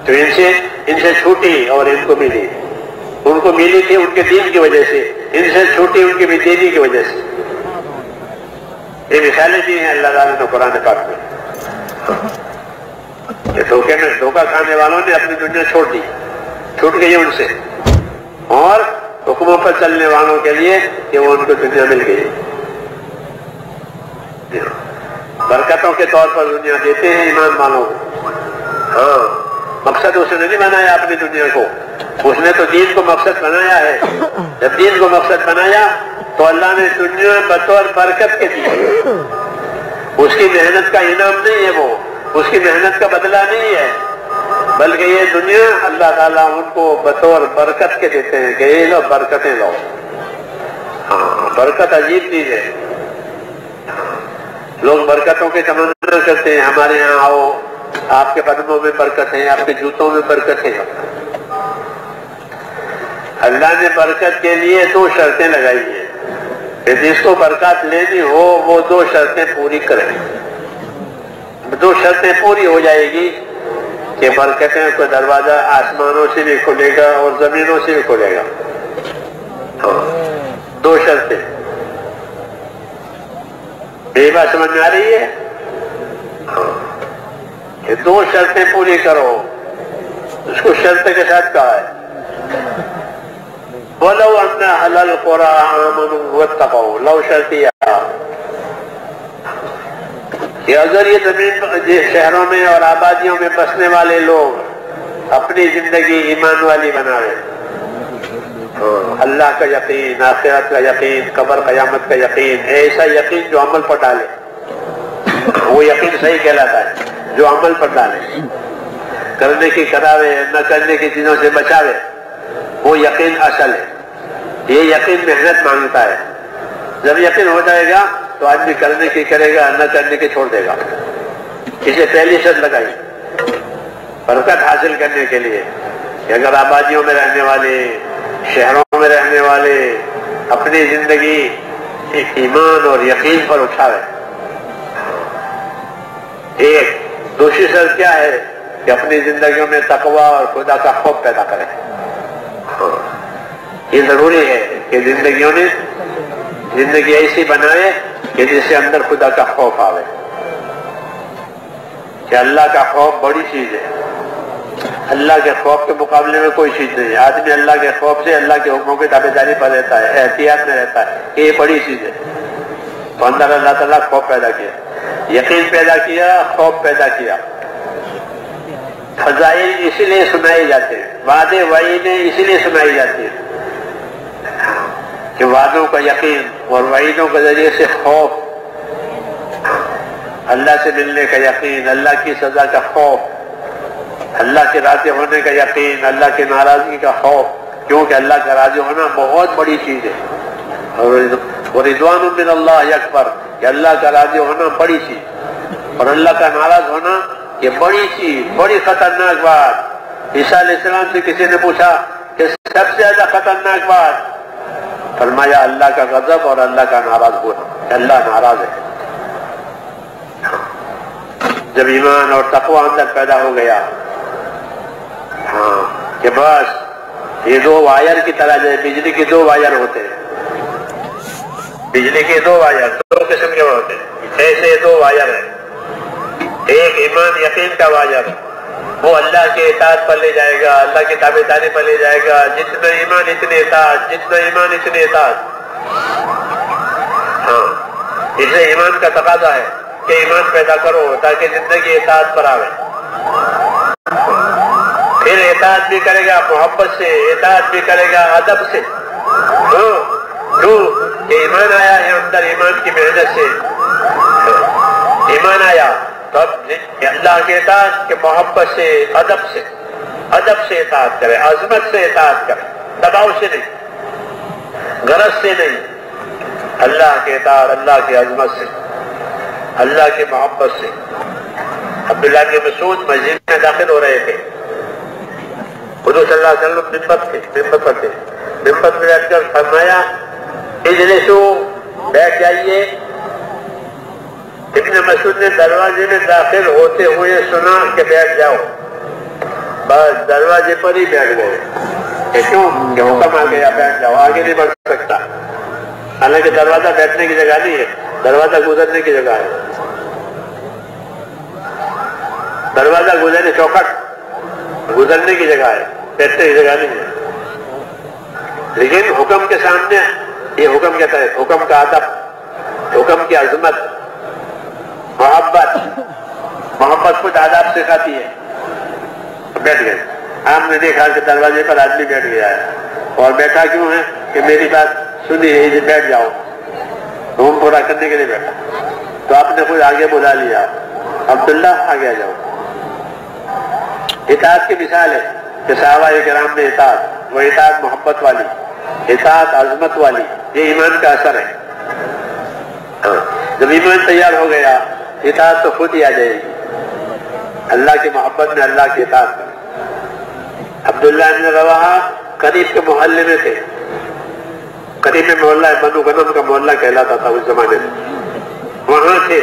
تو ان سے چھوٹی اور ان کو ملی. ان کو ملی تھی ان کے دین کی وجہ سے، ان سے چھوٹی ان کی بے دینی کی وجہ سے. یہ مثالیں دی ہیں اللہ تعالیٰ نے قرآن پاک میں. دھوکے میں دھوکہ کھانے والوں نے اپنی دنیا چھوڑ دی چھوٹ گئی ان سے، اور حکموں پر چلنے والوں کے لیے کہ وہ ان کو دنیا مل گئی. برکتوں کے طور پر دنیا دیتے ہیں ایمان والوں کو. ہاں، مقصد اس نے نہیں بنایا اپنی دنیا کو، اس نے تو دین کو مقصد بنایا ہے. جب دین کو مقصد بنایا تو اللہ نے دنیا بطور برکت کے دی. اس کی محنت کا انعام نہیں ہے، وہ اس کی محنت کا بدلہ نہیں ہے، بلکہ یہ دنیا اللہ تعالیٰ ان کو بطور برکت کے دیتے ہیں کہ یہ لو برکتیں لو. ہاں، برکت عجیب چیز ہے. لوگ برکتوں کے تمنا کرتے ہیں، ہمارے یہاں آؤ، آپ کے قدموں میں برکت ہے، آپ کے جوتوں میں برکت ہے. اللہ نے برکت کے لیے 2 شرطیں لگائی ہیں کہ جس کو برکت لینی ہو وہ 2 شرطیں پوری کرے. 2 شرطیں پوری ہو جائے گی کہ برکتیں کو دروازہ آسمانوں سے بھی کھلے گا اور زمینوں سے بھی کھلے گا. 2 شرطیں. یہ بات سمجھ میں آ رہی ہے؟ کہ 2 شرطیں پوری کرو. اس کو شرط کے ساتھ کہا ہے وَلَوْ أَنَّ أَهْلَ الْقُرَىٰ آمَنُوا وَاتَّقَوْا. لو شرطیہ کہ اگر یہ زمین شہروں میں اور آبادیوں میں بسنے والے لوگ اپنی زندگی ایمان والی بنائے، اللہ کا یقین، آخرت کا یقین، قبر قیامت کا یقین، ایسا یقین جو عمل پر ڈالے، وہ یقین صحیح کہلاتا ہے. جو عمل پر ڈالے، کرنے کی کراوے، نہ کرنے کی چیزوں سے بچاوے، وہ یقین اصل ہے. یہ یقین محنت مانگتا ہے. جب یقین ہو جائے گا تو آدمی کرنے کی کرے گا، نہ کرنے کی چھوڑ دے گا. اسے پہلی شرط لگائی برکت حاصل کرنے کے لیے کہ اگر آبادیوں میں رہنے والے، شہروں میں رہنے والے اپنی زندگی ایک ایمان اور یقین پر اٹھاوے. ایک دوسری شرط کیا ہے کہ اپنی زندگیوں میں تقویٰ اور خدا کا خوف پیدا کرے. یہ ضروری ہے کہ زندگیوں میں زندگی ایسی بنائے کہ جس سے اندر خدا کا خوف آوے. کہ اللہ کا خوف بڑی چیز ہے. اللہ کے خوف کے مقابلے میں کوئی چیز نہیں ہے. آدمی اللہ کے خوف سے اللہ کے حکموں کی تابعداری پر رہتا ہے، احتیاط میں رہتا ہے کہ یہ بڑی چیز ہے. تو اندر اللہ تعالیٰ خوف پیدا کیا، یقین پیدا کیا، خوف پیدا کیا. فضائل اسی لیے سنائی جاتے ہیں، وعدے وعیدیں اسی لیے سنائی جاتی ہیں کہ وعدوں کا یقین اور وعیدوں کے ذریعے سے خوف، اللہ سے ملنے کا یقین، اللہ کی سزا کا خوف، اللہ کے راضی ہونے کا یقین، اللہ کی ناراضگی کا خوف. کیونکہ اللہ کا راضی ہونا بہت بڑی چیز ہے. اور رضوان من اللہ اکبر، کہ اللہ کا راضی ہونا بڑی چیز، اور اللہ کا ناراض ہونا یہ بڑی چیز، بڑی خطرناک بات. عیسیٰ علیہ السلام سے کسی نے پوچھا کہ سب سے زیادہ خطرناک بات، فرمایا اللہ کا غضب اور اللہ کا ناراض ہونا، کہ اللہ ناراض ہے. جب ایمان اور تقویٰ اندر پیدا ہو گیا، کہ بس یہ 2 وائر کی طرح جائے، بجلی کے 2 وائر ہوتے ہیں. بجلی کے 2 وائر 2 قسم کے ہوتے ہیں. ایسے 2 وائر ہیں. ایک ایمان یقین کا وائر، وہ اللہ کے اطاعت پر لے جائے گا، اللہ کی تابعداری پر لے جائے گا. جتنا ایمان اتنے اطاعت، جتنا ایمان اتنے اطاعت. اس لیے ایمان کا تقاضا ہے کہ ایمان پیدا کرو تاکہ زندگی اطاعت پر آوے. پھر اطاعت بھی کرے گا محبت سے، اطاعت بھی کرے گا ادب سے. کہ ایمان آیا ہے اندر، ایمان کی محنت سے ایمان آیا، تب اللہ کے اطاعت کے محبت سے، ادب سے اطاعت کرے، عظمت سے اطاعت کرے، دباؤ سے نہیں، غرض سے نہیں. اللہ کے اطاعت، اللہ کی عظمت سے، اللہ کی محبت سے. عبداللہ بن مسعود مسجد میں داخل ہو رہے تھے. حضور صلی اللہ علیہ وسلم منبر پر تھے. منبر میں بیٹھ کر فرمایا اجلسوا، بیٹھ جائیے. ابن مسعود نے دروازے میں داخل ہوتے ہوئے سنا کہ بیٹھ جاؤ، بس دروازے پر ہی بیٹھ گئے. کیوں؟ کہ حکم آ گیا بیٹھ جاؤ، آگے نہیں بڑھ سکتا. حالانکہ دروازہ بیٹھنے کی جگہ نہیں ہے، دروازہ گزرنے کی جگہ ہے. دروازہ گزرنے، چوکھٹ گزرنے کی جگہ ہے. بیٹھنے کی جگہ نہیں ہے. لیکن حکم کے سامنے یہ حکم کہتا ہے، حکم کا ادب، حکم کی عظمت، محبت کچھ آداب سکھاتی ہے. بیٹھ گئے. آپ نے دیکھا کہ دروازے پر آدمی بیٹھ گیا ہے، اور بیٹھا کیوں ہے کہ میری بات سنی ہے جی بیٹھ جاؤ، حکم پورا کرنے کے لیے بیٹھا. تو آپ نے کوئی آگے بلا لیا، عبداللہ آگے آ جاؤ. اطاعت کی مثال ہے کہ صحابہ کرام نے اطاعت، وہ اطاعت محبت والی، اطاعت عظمت والی، یہ ایمان کا اثر ہے. جب ایمان تیار ہو گیا اطاعت تو خود ہی آ جائے گی. اللہ کی محبت میں اللہ کی اطاعت کریں. عبداللہ بن رواحہ قریب کے محلے میں تھے. قریب میں محلہ ہے، بنو غنم کا محلہ کہلاتا تھا اس زمانے میں. وہاں تھے.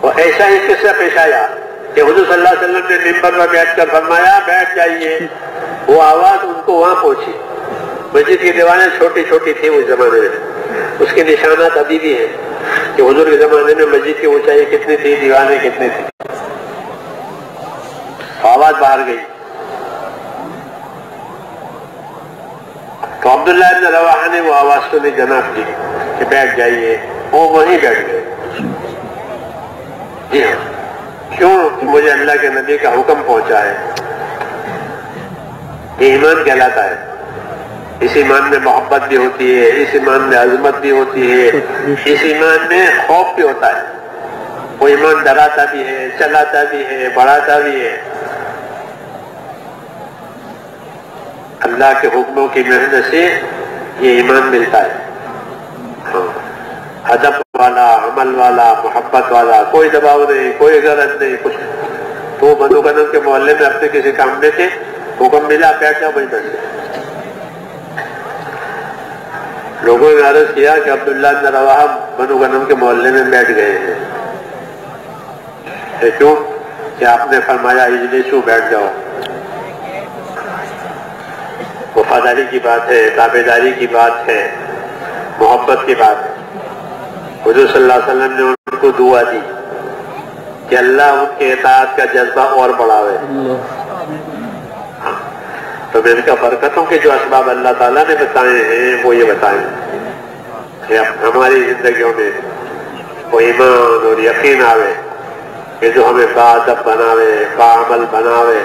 اور ایسا ہی قصہ پیش آیا کہ حضور صلی اللہ علیہ وسلم نے ممبر پر بیٹھ کر فرمایا بیٹھ جائیے. وہ آواز ان کو وہاں پہنچی. مسجد کی دیواریں چھوٹی چھوٹی تھی اس زمانے میں. اس کے نشانات ابھی بھی ہیں کہ حضور کے زمانے میں مسجد کی اونچائی کتنی تھی، دیواریں کتنی تھی. آواز باہر گئی. تو عبداللہ بن رواحہ نے وہ آواز سنی جناب کی کہ بیٹھ جائیے. وہ وہیں بیٹھ گئے. جی ہاں، کیوں؟ مجھے اللہ کے نبی کا حکم پہنچا ہے. یہ ایمان کہلاتا ہے. اس ایمان میں محبت بھی ہوتی ہے، اس ایمان میں عظمت بھی ہوتی ہے، اس ایمان میں خوف بھی ہوتا ہے. وہ ایمان ڈراتا بھی ہے، چلاتا بھی ہے، بڑھاتا بھی ہے. اللہ کے حکموں کی محنت سے یہ ایمان ملتا ہے. ادب والا، عمل والا، محبت والا، کوئی دباؤ نہیں، کوئی غرض نہیں، کچھ. تو بنو غنم کے محلے میں اپنے کسی کام میں تھے، حکم ملا بیٹھ جاؤ وہیں بیٹھ جائے. لوگوں نے عرض کیا کہ عبداللہ بن رواحہ بنو غنم کے محلے میں بیٹھ گئے ہیں. کیوں؟ کہ آپ نے فرمایا اجلسوا، بیٹھ جاؤ. وفاداری کی بات ہے، تابعداری کی بات ہے، محبت کی بات ہے. حضور صلی اللہ علیہ وسلم نے ان کو دعا دی کہ اللہ ان کے اطاعت کا جذبہ اور بڑھاوے. تو میں ان کا برکتوں کے جو اسباب اللہ تعالیٰ نے بتائے ہیں وہ یہ بتائیں کہ ہماری زندگیوں میں وہ ایمان اور یقین آوے کہ جو ہمیں باادب بناوے، باعمل بناوے.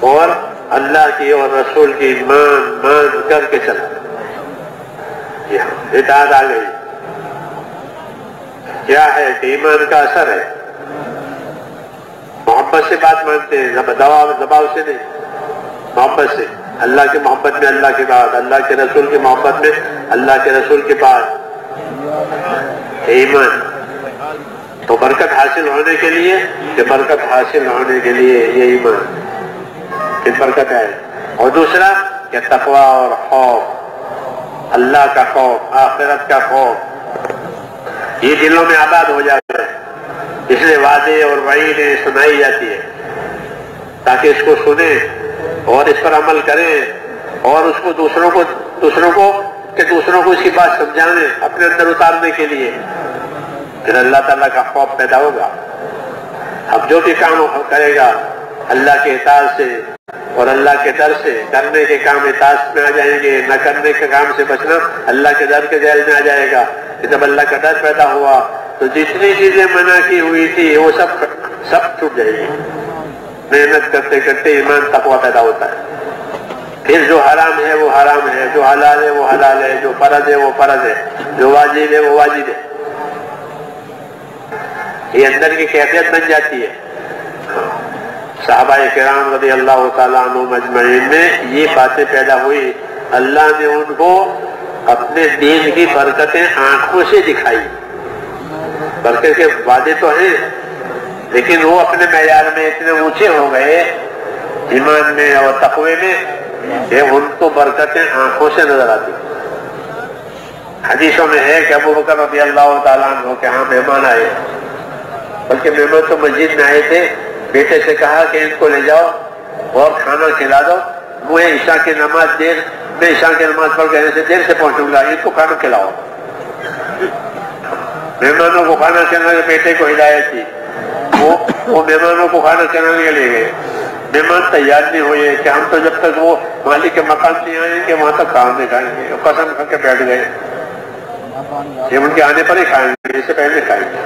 اور اللہ کی اور رسول کی مان کر کے چلا. اطاعت آ گئی. کیا ہے کہ ایمان کا اثر ہے. محبت سے بات مانتے ہیں، دباؤ سے نہیں، محبت سے. اللہ کی محبت میں اللہ کی بات، اللہ کے رسول کی محبت میں اللہ کے رسول کی بات. ایمان تو برکت حاصل ہونے کے لیے، کہ برکت حاصل ہونے کے لیے یہ ایمان کی برکت ہے. اور دوسرا کہ تقویٰ اور خوف، اللہ کا خوف، آخرت کا خوف، یہ دلوں میں آباد ہو جاتا ہے. اس لیے وعدے اور وعیدیں سنائی جاتی ہے تاکہ اس کو سنیں اور اس پر عمل کریں، اور اس کو دوسروں کو اس کی بات سمجھانے، اپنے اندر اتارنے کے لیے. پھر اللہ تعالیٰ کا خوف پیدا ہوگا. اب جو بھی کام کرے گا اللہ کے اطاعت سے اور اللہ کے ڈر سے، کرنے کے کام اطاعت میں آ جائیں گے، نہ کرنے کے کام سے بچنا اللہ کے ڈر کے ذیل میں آ جائے گا. کہ جب اللہ کا ڈر پیدا ہوا تو جتنی چیزیں منع کی ہوئی تھی وہ سب چھوٹ جائے گی. محنت کرتے کرتے ایمان تقویٰ پیدا ہوتا ہے. پھر جو حرام ہے وہ حرام ہے، جو حلال ہے وہ حلال ہے، جو فرض ہے وہ فرض ہے، جو واجب ہے وہ واجب ہے. یہ اندر کی کیفیت بن جاتی ہے. صحابہ کرام رضی اللہ تعالیٰ عنہم اجمعین میں یہ باتیں پیدا ہوئی. اللہ نے ان کو اپنے دین کی برکتیں آنکھوں سے دکھائی. برکت کے وعدے تو ہیں لیکن وہ اپنے معیار میں اتنے اونچے ہو گئے ایمان میں اور تقوی میں کہ ان کو برکتیں آنکھوں سے نظر آتی. حدیثوں میں ہے کہ ابو بکر رضی اللہ تعالیٰ عنہ کے ہاں مہمان آئے، بلکہ مہمان تو مسجد میں آئے تھے. بیٹے سے کہا کہ ان کو لے جاؤ اور کھانا کھلا دو. وہ عشاء کی نماز میں عشاء کی نماز پڑھ کے سے دیر سے پہنچوں گا، ان کو کھانا کھلاؤ. مہمانوں کو کھانا کھلانے بیٹے کو ہدایت کی. وہ وہ مہمانوں کو کھانا کھلانے کے لیے گئے. مہمان تیار نہیں ہوئے کہ ہم تو جب تک وہ مالک کے مقام سے آئیں گے وہاں تک کھانا نہیں کھائیں گے. قسم کھا کے بیٹھ گئے یہ ان کے آنے پر ہی کھائیں گے، اس سے پہلے کھائیں گے.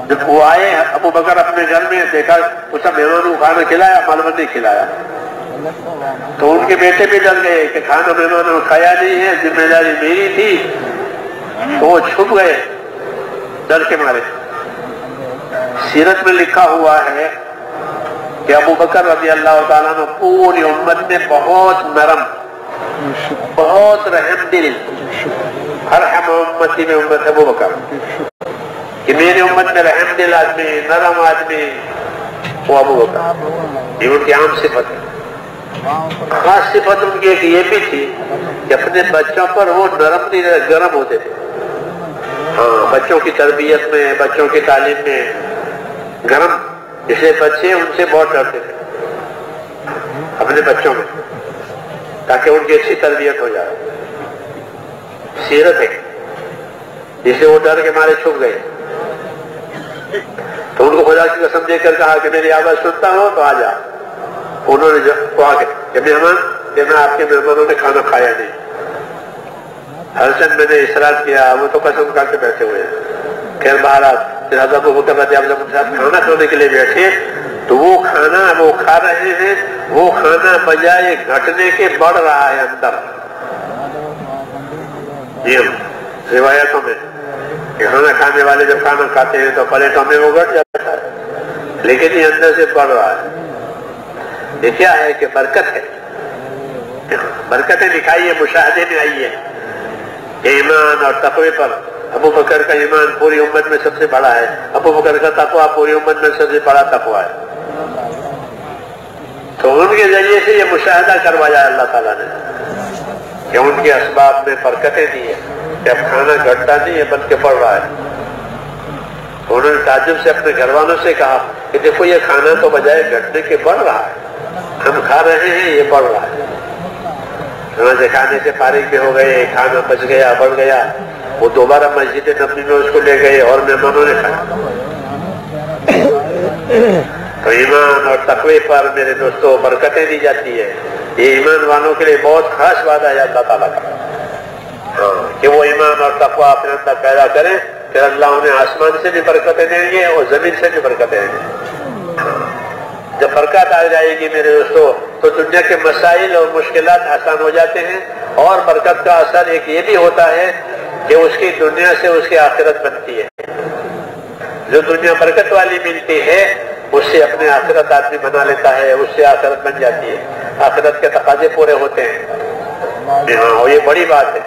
جب وہ آئے ابو بکر اپنے گھر میں دیکھا اس نے مہمانوں کو کھانا کھلایا، معلوم نہیں کھلایا. تو ان کے بیٹے بھی ڈر گئے کہ کھانا مہمانوں نے کھایا نہیں ہے، ذمہ داری میری تھی. تو وہ چھپ گئے ڈر کے مارے. سیرت میں لکھا ہوا ہے کہ ابو بکر رضی اللہ تعالیٰ عنہ پوری امت میں بہت نرم، بہت رحم دل، ارحم امتی میں امت ابو بکر، کہ میری امت میں رحم دل آدمی، نرم آدمی وہ ابو بکر. یہ ان کی عام صفت ہے. خاص صفت ان کی ایک یہ بھی تھی کہ اپنے بچوں پر وہ نرم نہیں گرم ہوتے تھے. ہاں، بچوں کی تربیت میں، بچوں کی تعلیم میں گرم، اس لیے بچے ان سے بہت ڈرتے تھے اپنے بچوں میں، تاکہ ان کی اچھی تربیت ہو جائے. سیرت ہے جسے وہ ڈر کے مارے چھپ گئے. تو ان کو خدا کی قسم دے کر کہا کہ میری آواز سنتا ہو تو آ جا. انہوں نے کہا کہ مہمان میں آپ کے مہمانوں نے کھانا کھایا نہیں. حسن میں نے اصرار کیا، وہ تو قسم کھا کے بیٹھے ہوئے ہیں. خیر بہرحال حضرت ابو بکر رضی اللہ عنہ کے ساتھ کھانا کھانے کے لیے بیٹھے تو وہ کھانا وہ کھا رہے ہیں، وہ کھانا بجائے گھٹنے کے بڑھ رہا ہے اندر. جی روایتوں میں کھانا کھانے والے جب کھانا کھاتے ہیں تو پلیٹوں میں وہ گھٹ جاتا ہے، لیکن یہ اندر سے بڑھ رہا ہے. یہ کیا ہے کہ برکت ہے. برکتیں دکھائی ہے، مشاہدے میں آئی ہے کہ ایمان اور تقوی پر ابو بکر کا ایمان پوری امت میں سب سے بڑا ہے، ابو بکر کا تقوی پوری امت میں سب سے بڑا تقوی ہے. تو ان کے ذریعے سے یہ مشاہدہ کروایا اللہ تعالیٰ نے کہ ان کے اسباب میں برکتیں دی ہے کہ اب کھانا گھٹتا نہیں ہے بلکہ بڑھ رہا ہے. انہوں نے تعجب سے اپنے گھر والوں سے کہا کہ دیکھو یہ کھانا تو بجائے گھٹنے کے بڑھ رہا ہے، ہم کھا رہے ہیں یہ بڑھ رہا ہے. سے کھانے سے فارغ بھی ہو گئے، کھانا بچ گیا، بڑھ گیا. وہ دوبارہ مسجد نبوی میں اس کو لے گئے اور مہمانوں نے کھایا. تو ایمان اور تقوی پر میرے دوستوں برکتیں دی جاتی ہے. یہ ایمان والوں کے لیے بہت خاص وعدہ ہے اللہ تعالیٰ کا کہ وہ ایمان اور تقوی اپنے اندر پیدا کریں، پھر اللہ انہیں آسمان سے بھی برکتیں دیں گے اور زمین سے بھی برکتیں دیں گے. جب برکت آ جائے گی میرے دوستوں تو دنیا کے مسائل اور مشکلات آسان ہو جاتے ہیں. اور برکت کا اثر ایک یہ بھی ہوتا ہے کہ اس کی دنیا سے اس کی آخرت بنتی ہے. جو دنیا برکت والی ملتی ہے اس سے اپنے آخرت آدمی بنا لیتا ہے، اس سے آخرت بن جاتی ہے، آخرت کے تقاضے پورے ہوتے ہیں. اور یہ بڑی بات ہے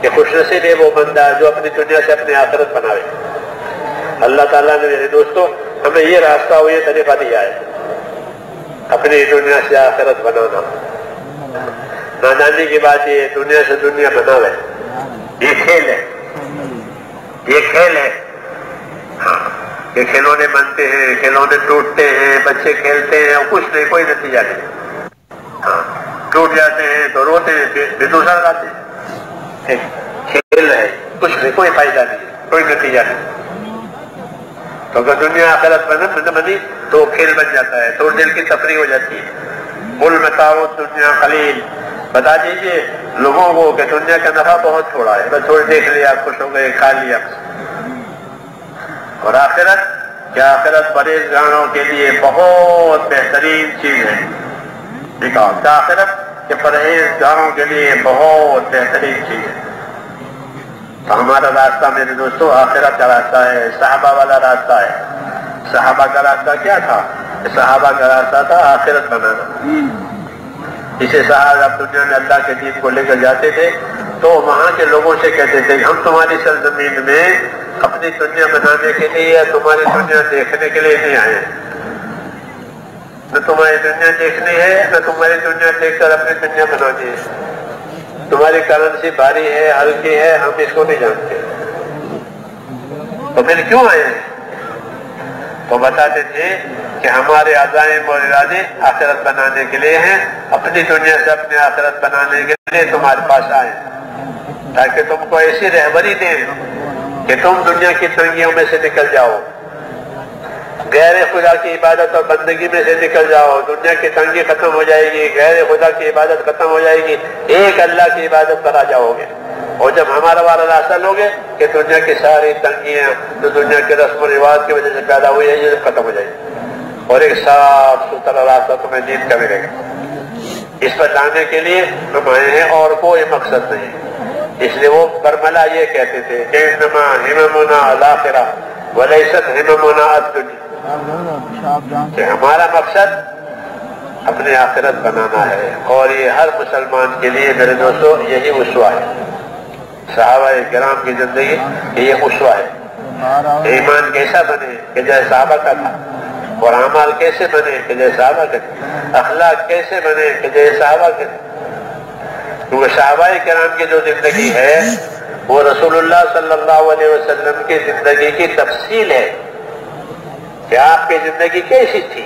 کہ خوش نصیب ہے وہ بندہ جو اپنی دنیا سے اپنی آخرت بناوے. اللہ تعالیٰ نے میرے دوستوں ہمیں یہ راستہ اور یہ طریقہ دیا ہے اپنی دنیا سے آخرت بنانا. نادانی کی بات یہ دنیا سے دنیا بناوے، یہ کھیل ہے، یہ کھیل ہے. ہاں، یہ کھلونے بنتے ہیں، کھلونے ٹوٹتے ہیں، بچے کھیلتے ہیں اور کچھ نہیں، کوئی نتیجہ نہیں. ہاں، ٹوٹ جاتے ہیں تو روتے ہیں، پھر دوسرا لاتے ہیں. کھیل ہے، کچھ نہیں، کوئی فائدہ نہیں، کوئی نتیجہ نہیں. تو اگر دنیا آخرت بنی تو کھیل بن جاتا ہے، تو دل کی تفریح ہو جاتی ہے. قل متاع الدنیا قلیل، بتا دیجئے لوگوں کو کہ دنیا کا نفع بہت تھوڑا ہے، بس تھوڑی دیکھ لیا، خوش ہو گئے، کھا لیا. اور آخرت کیا؟ آخرت پرہیزگاروں کے لیے بہت بہترین چیز ہے. ٹھیک ہے، کیا آخرت کہ پرہیزگاروں کے لیے بہت بہترین چیز ہے. تو ہمارا راستہ میرے دوستوں آخرت کا راستہ ہے، صحابہ والا راستہ ہے. صحابہ کا راستہ کیا تھا؟ صحابہ کا راستہ تھا آخرت بنانا. اسے صحابہ دنیا میں اللہ کے دین کو لے کر جاتے تھے تو وہاں کے لوگوں سے کہتے تھے ہم تمہاری سرزمین میں اپنی دنیا بنانے کے لیے یا تمہاری دنیا دیکھنے کے لیے نہیں آئے. نہ تمہاری دنیا دیکھنی ہے نہ تمہاری دنیا دیکھ کر اپنی دنیا بنانی ہے. تمہاری کرنسی بھاری ہے، ہلکی ہے، ہم اس کو نہیں جانتے. تو پھر کیوں آئے ہیں؟ تو بتاتے تھے کہ ہمارے عزائم اور ارادے آخرت بنانے کے لیے ہیں، اپنی دنیا سے اپنی آخرت بنانے کے لیے تمہارے پاس آئے تاکہ تم کو ایسی رہبری دیں کہ تم دنیا کی تنگیوں میں سے نکل جاؤ. غیر خدا کی عبادت اور بندگی میں سے نکل جاؤ، دنیا کی تنگی ختم ہو جائے گی، غیر خدا کی عبادت ختم ہو جائے گی، ایک اللہ کی عبادت پر آ جاؤ گے۔ اور جب ہمارا وارا راستہ لوگے کہ دنیا کی ساری تنگیاں جو دنیا کے رسم و رواج کی وجہ سے پیدا ہوئی ہے یہ ختم ہو جائے گی، اور ایک صاف ستھرا راستہ تمہیں دین کا ملے گا۔ اس پر لانے کے لیے ہم آئے ہیں اور کوئی مقصد نہیں۔ اس لیے وہ برملا یہ کہتے تھے انما ہممنا الاخرہ ولیست ہممنا الدنیا، کہ ہمارا مقصد اپنی آخرت بنانا ہے، اور یہ ہر مسلمان کے لیے میرے دوستو یہی اسوہ ہے۔ صحابہ کرام کی زندگی یہ اسوہ ہے۔ ایمان کیسا بنے کہ جیسے صحابہ کا تھا، اور اعمال کیسے بنے کہ جیسے صحابہ کا تھا، اخلاق کیسے بنے کہ جیسے صحابہ کے تھے۔ کیونکہ صحابہ کرام کی جو زندگی ہے وہ رسول اللہ صلی اللہ علیہ وسلم کی زندگی کی تفصیل ہے کہ آپ کی زندگی کیسی تھی،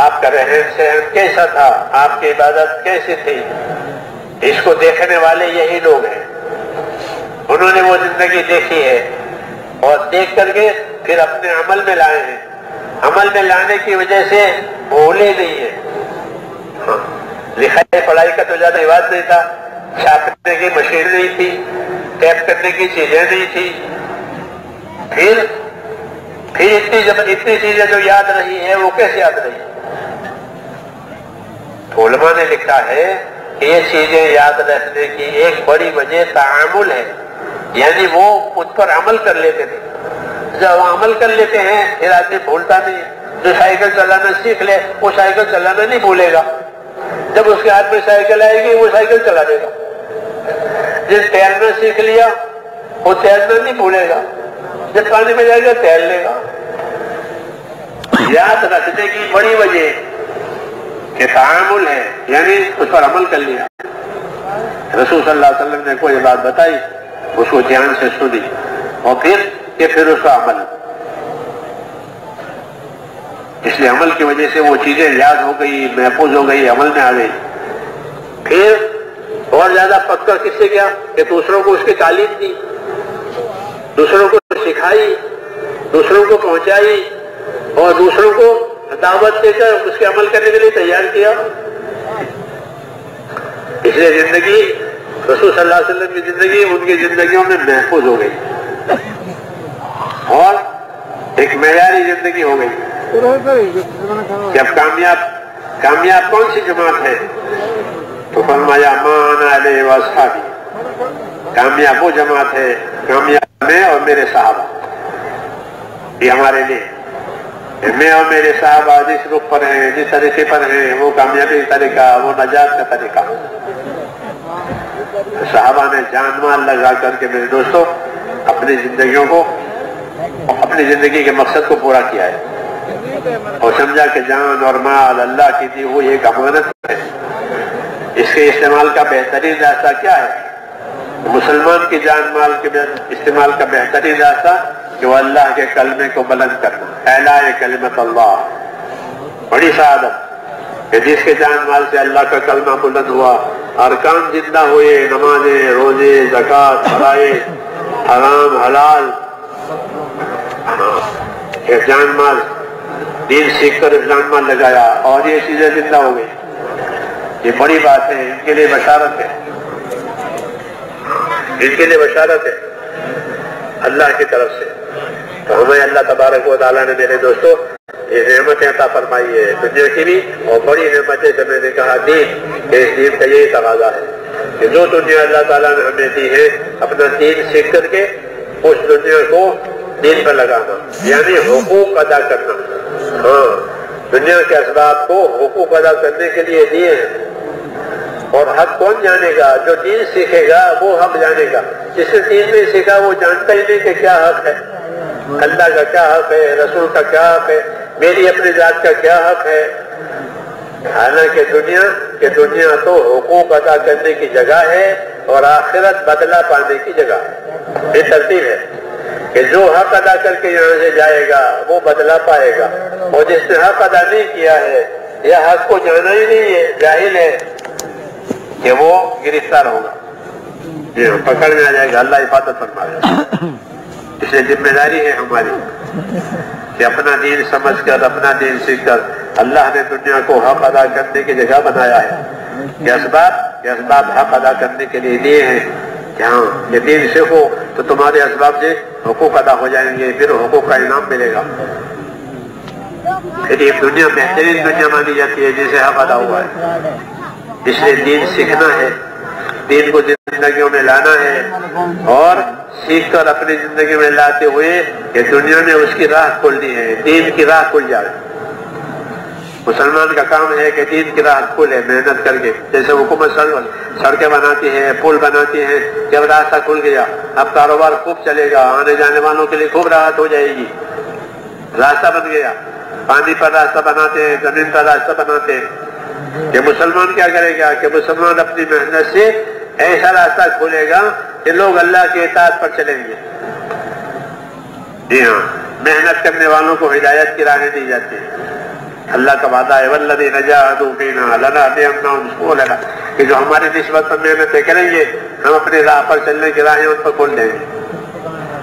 آپ کا رہن سہن کیسا تھا، آپ کی عبادت کیسی تھی۔ اس کو دیکھنے والے یہی لوگ ہیں، انہوں نے وہ زندگی دیکھی ہے اور دیکھ کر کے پھر اپنے عمل میں لائے ہیں۔ عمل میں لانے کی وجہ سے بھولے نہیں ہے۔ لکھائی پڑھائی کا تو زیادہ رواج نہیں تھا، چھاپنے کی مشین نہیں تھی، ٹیپ کرنے کی چیزیں نہیں تھی، پھر اتنی چیزیں جو یاد رہی ہیں وہ کیسے یاد رہی؟ علماء نے لکھا ہے کہ یہ چیزیں یاد رکھنے کی ایک بڑی وجہ تعامل ہے، یعنی وہ ان پر عمل کر لیتے تھے۔ جب وہ عمل کر لیتے ہیں پھر آدمی بھولتا نہیں۔ جو سائیکل چلانا سیکھ لے وہ سائیکل چلانا نہیں بھولے گا، جب اس کے ہاتھ میں سائیکل آئے گی وہ سائیکل چلا دے گا۔ جس تیرنا سیکھ لیا وہ تیرنا نہیں بھولے گا، جب پانی میں جائے گا تیر لے گا۔ یاد رکھنے کی بڑی وجہ کہ تعامل ہے، یعنی اس پر عمل کر لیا۔ رسول صلی اللہ علیہ وسلم نے کوئی بات بتائی، اس کو دھیان سے سنی، اور پھر اس کا عمل۔ اس لیے عمل کی وجہ سے وہ چیزیں یاد ہو گئی، محفوظ ہو گئی، عمل میں آ گئی۔ پھر اور زیادہ پکا کس سے کیا کہ دوسروں کو اس کی تعلیم دی، دوسروں کو سکھائی، دوسروں کو پہنچائی، اور دوسروں کو دعوت دے کر اس کے عمل کرنے کے لیے تیار کیا۔ اس لیے زندگی رسول صلی اللہ علیہ وسلم کی زندگی ان کی زندگیوں میں محفوظ ہو گئی اور ایک معیاری زندگی ہو گئی۔ جب کامیاب کون سی جماعت ہے تو فرمایا مان علیہ واصحابی، کامیاب وہ جماعت ہے، کامیاب میں اور میرے صحابہ۔ یہ ہمارے لیے میں اور میرے صحابہ جس رخ پر ہیں، جس طریقے پر ہیں، وہ کامیابی کا طریقہ، وہ نجات کا طریقہ۔ صحابہ نے جان مال لگا کر کے میرے دوستوں اپنی زندگی کے مقصد کو پورا کیا ہے، اور سمجھا کہ جان اور مال اللہ کی دی ہوئی ایک امانت ہے۔ اس کے استعمال کا بہترین راستہ کیا ہے؟ مسلمان کی جان مال کے استعمال کا بہترین راستہ کہ وہ اللہ کے کلمے کو بلند کرنا، اعلاء کلمت اللہ۔ بڑی سعادت کہ جس کے جان مال سے اللہ کا کلمہ بلند ہوا، ارکان زندہ ہوئے، نمازیں، روزے، زکوٰۃ، فرائض، حرام حلال، جان مال دین سیکھ کر جان مال لگایا اور یہ چیزیں زندہ ہو گئی۔ یہ بڑی بات ہے، ان کے لیے بشارت ہے، ان کے لیے بشارت ہے اللہ کی طرف سے۔ تو ہمیں اللہ تبارک و تعالیٰ نے میرے دوستو یہ نعمتیں عطا فرمائی ہے، دنیا کی بھی اور بڑی نعمتیں۔ جب میں نے کہا دین، کہ اس دین کا یہی تقاضا ہے کہ جو دنیا اللہ تعالیٰ نے ہمیں دی ہے اپنا دین سیکھ کر کے اس دنیا کو دین پر لگانا، یعنی حقوق ادا کرنا۔ ہاں، دنیا کے اسباب کو حقوق ادا کرنے کے لیے دیے ہیں، اور حق کون جانے گا؟ جو دین سیکھے گا وہ حق جانے گا۔ جس نے دین نہیں سیکھا وہ جانتا ہی نہیں کہ کیا حق ہے، اللہ کا کیا حق ہے، رسول کا کیا حق ہے، میری اپنی ذات کا کیا حق ہے۔ حالانکہ دنیا تو حقوق ادا کرنے کی جگہ ہے اور آخرت بدلہ پانے کی جگہ ہے۔ یہ ترتیب ہے کہ جو حق ادا کر کے یہاں سے جائے گا وہ بدلہ پائے گا، اور جس نے حق ادا نہیں کیا ہے یا حق کو جانا ہی نہیں ہے، جاہل ہے، کہ وہ گرفتار ہوگا، پکڑ میں آ جائے گا۔ اللہ حفاظت فرمائے۔ اس لیے ذمہ داری ہے ہماری کہ اپنا دین سمجھ کر، اپنا دین سیکھ کر، اللہ نے دنیا کو حق ادا کرنے کی جگہ بنایا ہے. یہ اسباب حق ادا کرنے کے لیے لیے ہیں کہ ہاں یہ دین سیکھو تو تمہارے اسباب سے حقوق ادا ہو جائیں گے، پھر حقوق کا انعام ملے گا. پھر یہ دنیا بہترین دنیا مانی جاتی ہے جسے حق ادا ہوا ہے. اس لیے دین سیکھنا ہے، دین کو زندگیوں میں لانا ہے، اور سیکھ کر اپنی زندگی میں لاتے ہوئے یہ دنیا میں اس کی راہ کھولنی ہے، دین کی راہ کھل جائے. مسلمان کا کام ہے کہ دین کی راہ کھلے محنت کر کے. جیسے حکومت سڑکیں بناتی ہے، پل بناتی ہے، جب راستہ کھل گیا اب کاروبار خوب چلے گا، آنے جانے والوں کے لیے خوب راحت ہو جائے گی. راستہ بن گیا، پانی پر راستہ بناتے ہیں، زمین پر راستہ بناتے ہیں. کہ مسلمان کیا کرے گا کہ مسلمان اپنی محنت سے ایسا راستہ کھولے گا کہ لوگ اللہ کی اطاعت پر چلیں گے. جی ہاں، محنت کرنے والوں کو ہدایت کی راہیں دی جاتی ہے. اللہ کا وعدہ ہے والذین جاہدوا فینا لنہدینہم سبلنا، کہ جو ہماری نسبت پر محنتیں کریں گے ہم اپنی راہ پر چلنے کی راہیں ان پر کھول دیں گے.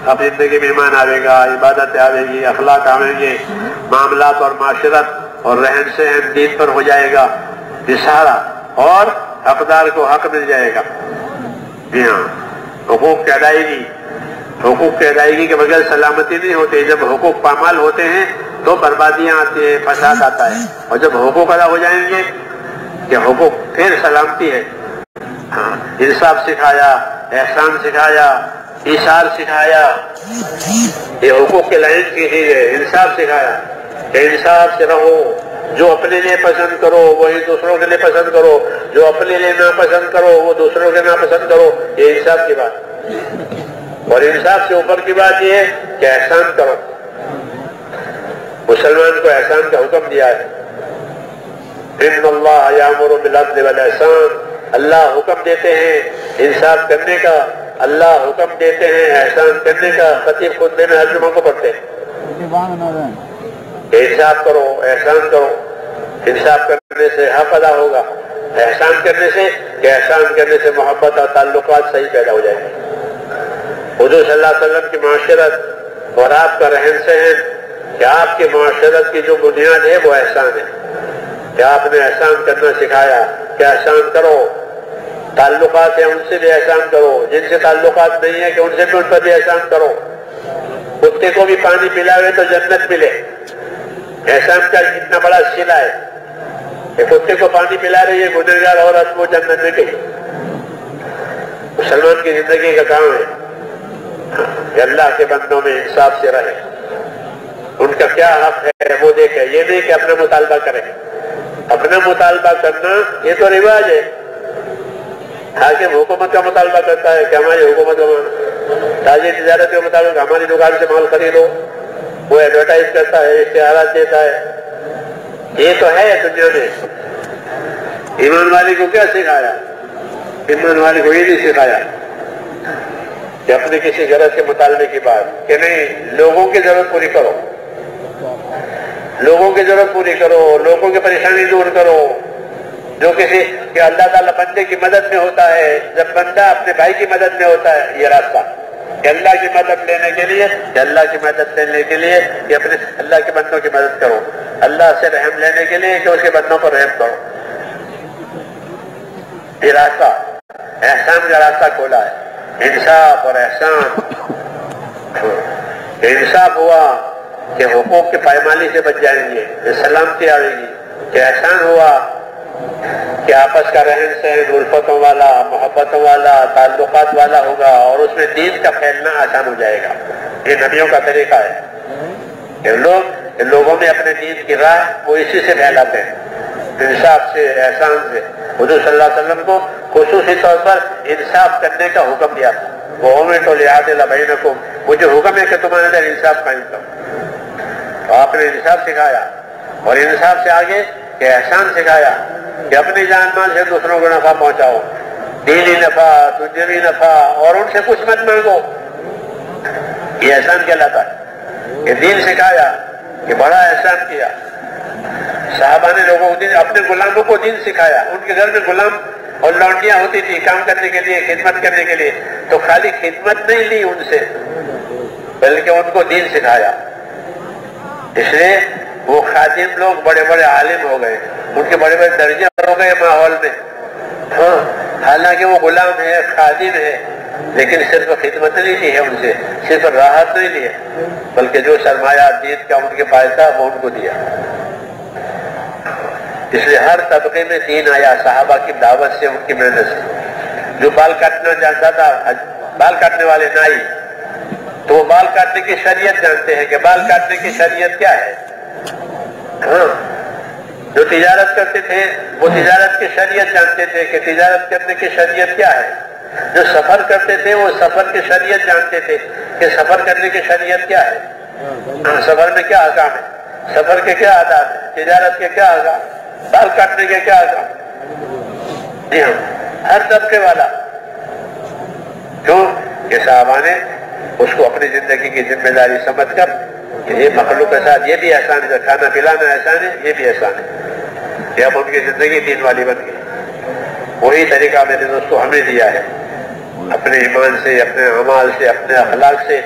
اب زندگی میں ایمان آئے گا، عبادت آئے گی، اخلاق آئیں گے، معاملات اور معاشرت اور رہن سہن دین پر ہو جائے گا سارا، اور حقدار کو حق مل جائے گا. جی ہاں، حقوق کی ادائیگی کے بغیر سلامتی نہیں ہوتی. جب حقوق پامال ہوتے ہیں تو بربادیاں آتی ہیں، فساد آتا ہے، اور جب حقوق ادا ہو جائیں گے کہ حقوق پھر سلامتی ہے. ہاں، انصاف سکھایا، احسان سکھایا، ایثار سکھایا. یہ حقوق کے لائن کی چیز ہے. انصاف سکھایا کہ انصاف سے رہو، جو اپنے لیے پسند کرو وہی دوسروں کے لیے پسند کرو، جو اپنے لیے ناپسند کرو وہ دوسروں کے ناپسند کرو. یہ انصاف کی بات. اور انصاف سے اوپر کی بات یہ ہے کہ احسان کرو. مسلمان کو احسان کا حکم دیا ہے. ان اللہ یامر بالعدل والاحسان، اللہ حکم دیتے ہیں انصاف کرنے کا، اللہ حکم دیتے ہیں احسان کرنے کا. خطیب خطبے میں ہر جمعہ کو پڑھتے ہیں انصاف کرو، احسان کرو. انصاف کرنے سے حق ادا ہوگا، احسان کرنے سے محبت اور تعلقات صحیح پیدا ہو جائیں گے. حضور صلی اللہ علیہ وسلم کی معاشرت اور آپ کا رہن سہن، کہ آپ کی معاشرت کی جو بنیاد ہے وہ احسان ہے. کہ آپ نے احسان کرنا سکھایا کہ احسان کرو. تعلقات ہیں ان سے بھی احسان کرو، جن سے تعلقات نہیں ہے کہ ان سے بھی ان پر بھی احسان کرو. کتے کو بھی پانی پلاوے تو جنت ملے. احسان کا اتنا بڑا صلہ ہے کہ کتے کو پانی پلا رہی ہے گنہگار عورت، وہ جنت میں گئی. مسلمان کی زندگی کا کام ہے کہ اللہ کے بندوں میں انصاف سے رہے، ان کا کیا حق ہے وہ دیکھے. یہ نہیں کہ اپنا مطالبہ کرے. اپنا مطالبہ کرنا یہ تو رواج ہے. حاکم حکومت کا مطالبہ کرتا ہے کہ ہماری حکومت تاجر تجارت کے مطابق ہماری دکان سے مال خریدو. وہ ایڈورٹائز کرتا ہے، اشتہارات دیتا ہے. یہ تو ہے دنیا میں. ایمان والی کو کیا سکھایا؟ ایمان والی کو یہ نہیں سکھایا کہ اپنے کسی ضرورت کے مطالبے کی بات، کہ نہیں، لوگوں کی ضرورت پوری کرو، لوگوں کی ضرورت پوری کرو، لوگوں کی پریشانی دور کرو. جو کسی کہ اللہ تعالیٰ بندے کی مدد میں ہوتا ہے جب بندہ اپنے بھائی کی مدد میں ہوتا ہے. یہ راستہ کہ اللہ کی مدد لینے کے لیے، کہ اپنے اللہ کے بندوں کی مدد کرو. اللہ سے رحم لینے کے لیے کہ اس کے بندوں پر رحم کرو. یہ راستہ احسان کا راستہ کھولا ہے. انصاف اور احسان. انصاف ہوا کہ حقوق کی پائمالی سے بچ جائیں گے، سلامتی آئے گی. کہ احسان ہوا کہ آپس کا رہن سہن الفتوں والا، محبتوں والا، تعلقات والا ہوگا، اور اس میں دین کا پھیلنا آسان ہو جائے گا. یہ نبیوں کا طریقہ ہے کہ لوگوں میں اپنے دین کی راہ وہ اسی سے پھیلاتے ہیں، انصاف سے، احسان سے. حضور صلی اللہ علیہ وسلم کو خصوصی طور پر انصاف کرنے کا حکم دیا تھا. وَأُمِرْتُ لِأَعْدِلَ بَيْنَكُمْ، مجھے حکم ہے کہ تمہارے اندر انصاف قائم کرو. آپ نے انصاف سکھایا، اور انصاف سے آگے کہ احسان سکھایا کہ اپنی جان مال سے دوسروں کو نفع پہنچاؤ، دینی نفع، دنیاوی نفع، اور ان سے کچھ مت مانگو. یہ احسان کہلاتا ہے. کہ دین سکھایا، کہ بڑا احسان کیا. صحابہ نے لوگوں کو اپنے غلاموں کو دین سکھایا. ان کے گھر میں غلام اور لونڈیاں ہوتی تھی کام کرنے کے لیے، خدمت کرنے کے لیے. تو خالی خدمت نہیں لی ان سے، بلکہ ان کو دین سکھایا. اس لیے وہ خادم لوگ بڑے بڑے عالم ہو گئے, ان کے بڑے بڑے درجے ہو گئے ماحول میں. ہاں حالانکہ وہ غلام ہے, خادم ہے, لیکن صرف خدمت نہیں لی ہے ان سے, صرف راحت نہیں لی ہے, بلکہ جو سرمایہ دین کا ان کے پاس تھا وہ ان کو دیا. اس لیے ہر طبقے میں دین آیا, صحابہ کی دعوت سے, ان کی محنت سے. جو بال کاٹنا جانتا تھا, بال کاٹنے والے نائی, تو وہ بال کاٹنے کی شریعت جانتے ہیں کہ بال کاٹنے کی شریعت کیا ہے. ہاں جو تجارت کرتے تھے وہ تجارت کی شریعت جانتے تھے کہ تجارت کرنے کی شریعت کیا ہے. جو سفر کرتے تھے وہ سفر کی شریعت جانتے تھے کہ سفر کرنے کی شریعت کیا ہے, سفر میں کیا احکام ہے, سفر کے کیا آداب ہے, تجارت کے کیا احکام, بال کاٹنے کے کیا احکام. جی ہاں, ہر طبقے والا. کیوں کہ صحابہ نے اس کو اپنی زندگی کی ذمہ داری سمجھ کر کہ یہ مخلوق کے ساتھ یہ بھی احسان ہے, کھانا پلانا احسان ہے, یہ بھی احسان ہے, کہ اب ان کی زندگی دین والی بن گئی. وہی طریقہ میرے دوستوں ہمیں دیا ہے, اپنے ایمان سے, اپنے اعمال سے, اپنے اخلاق سے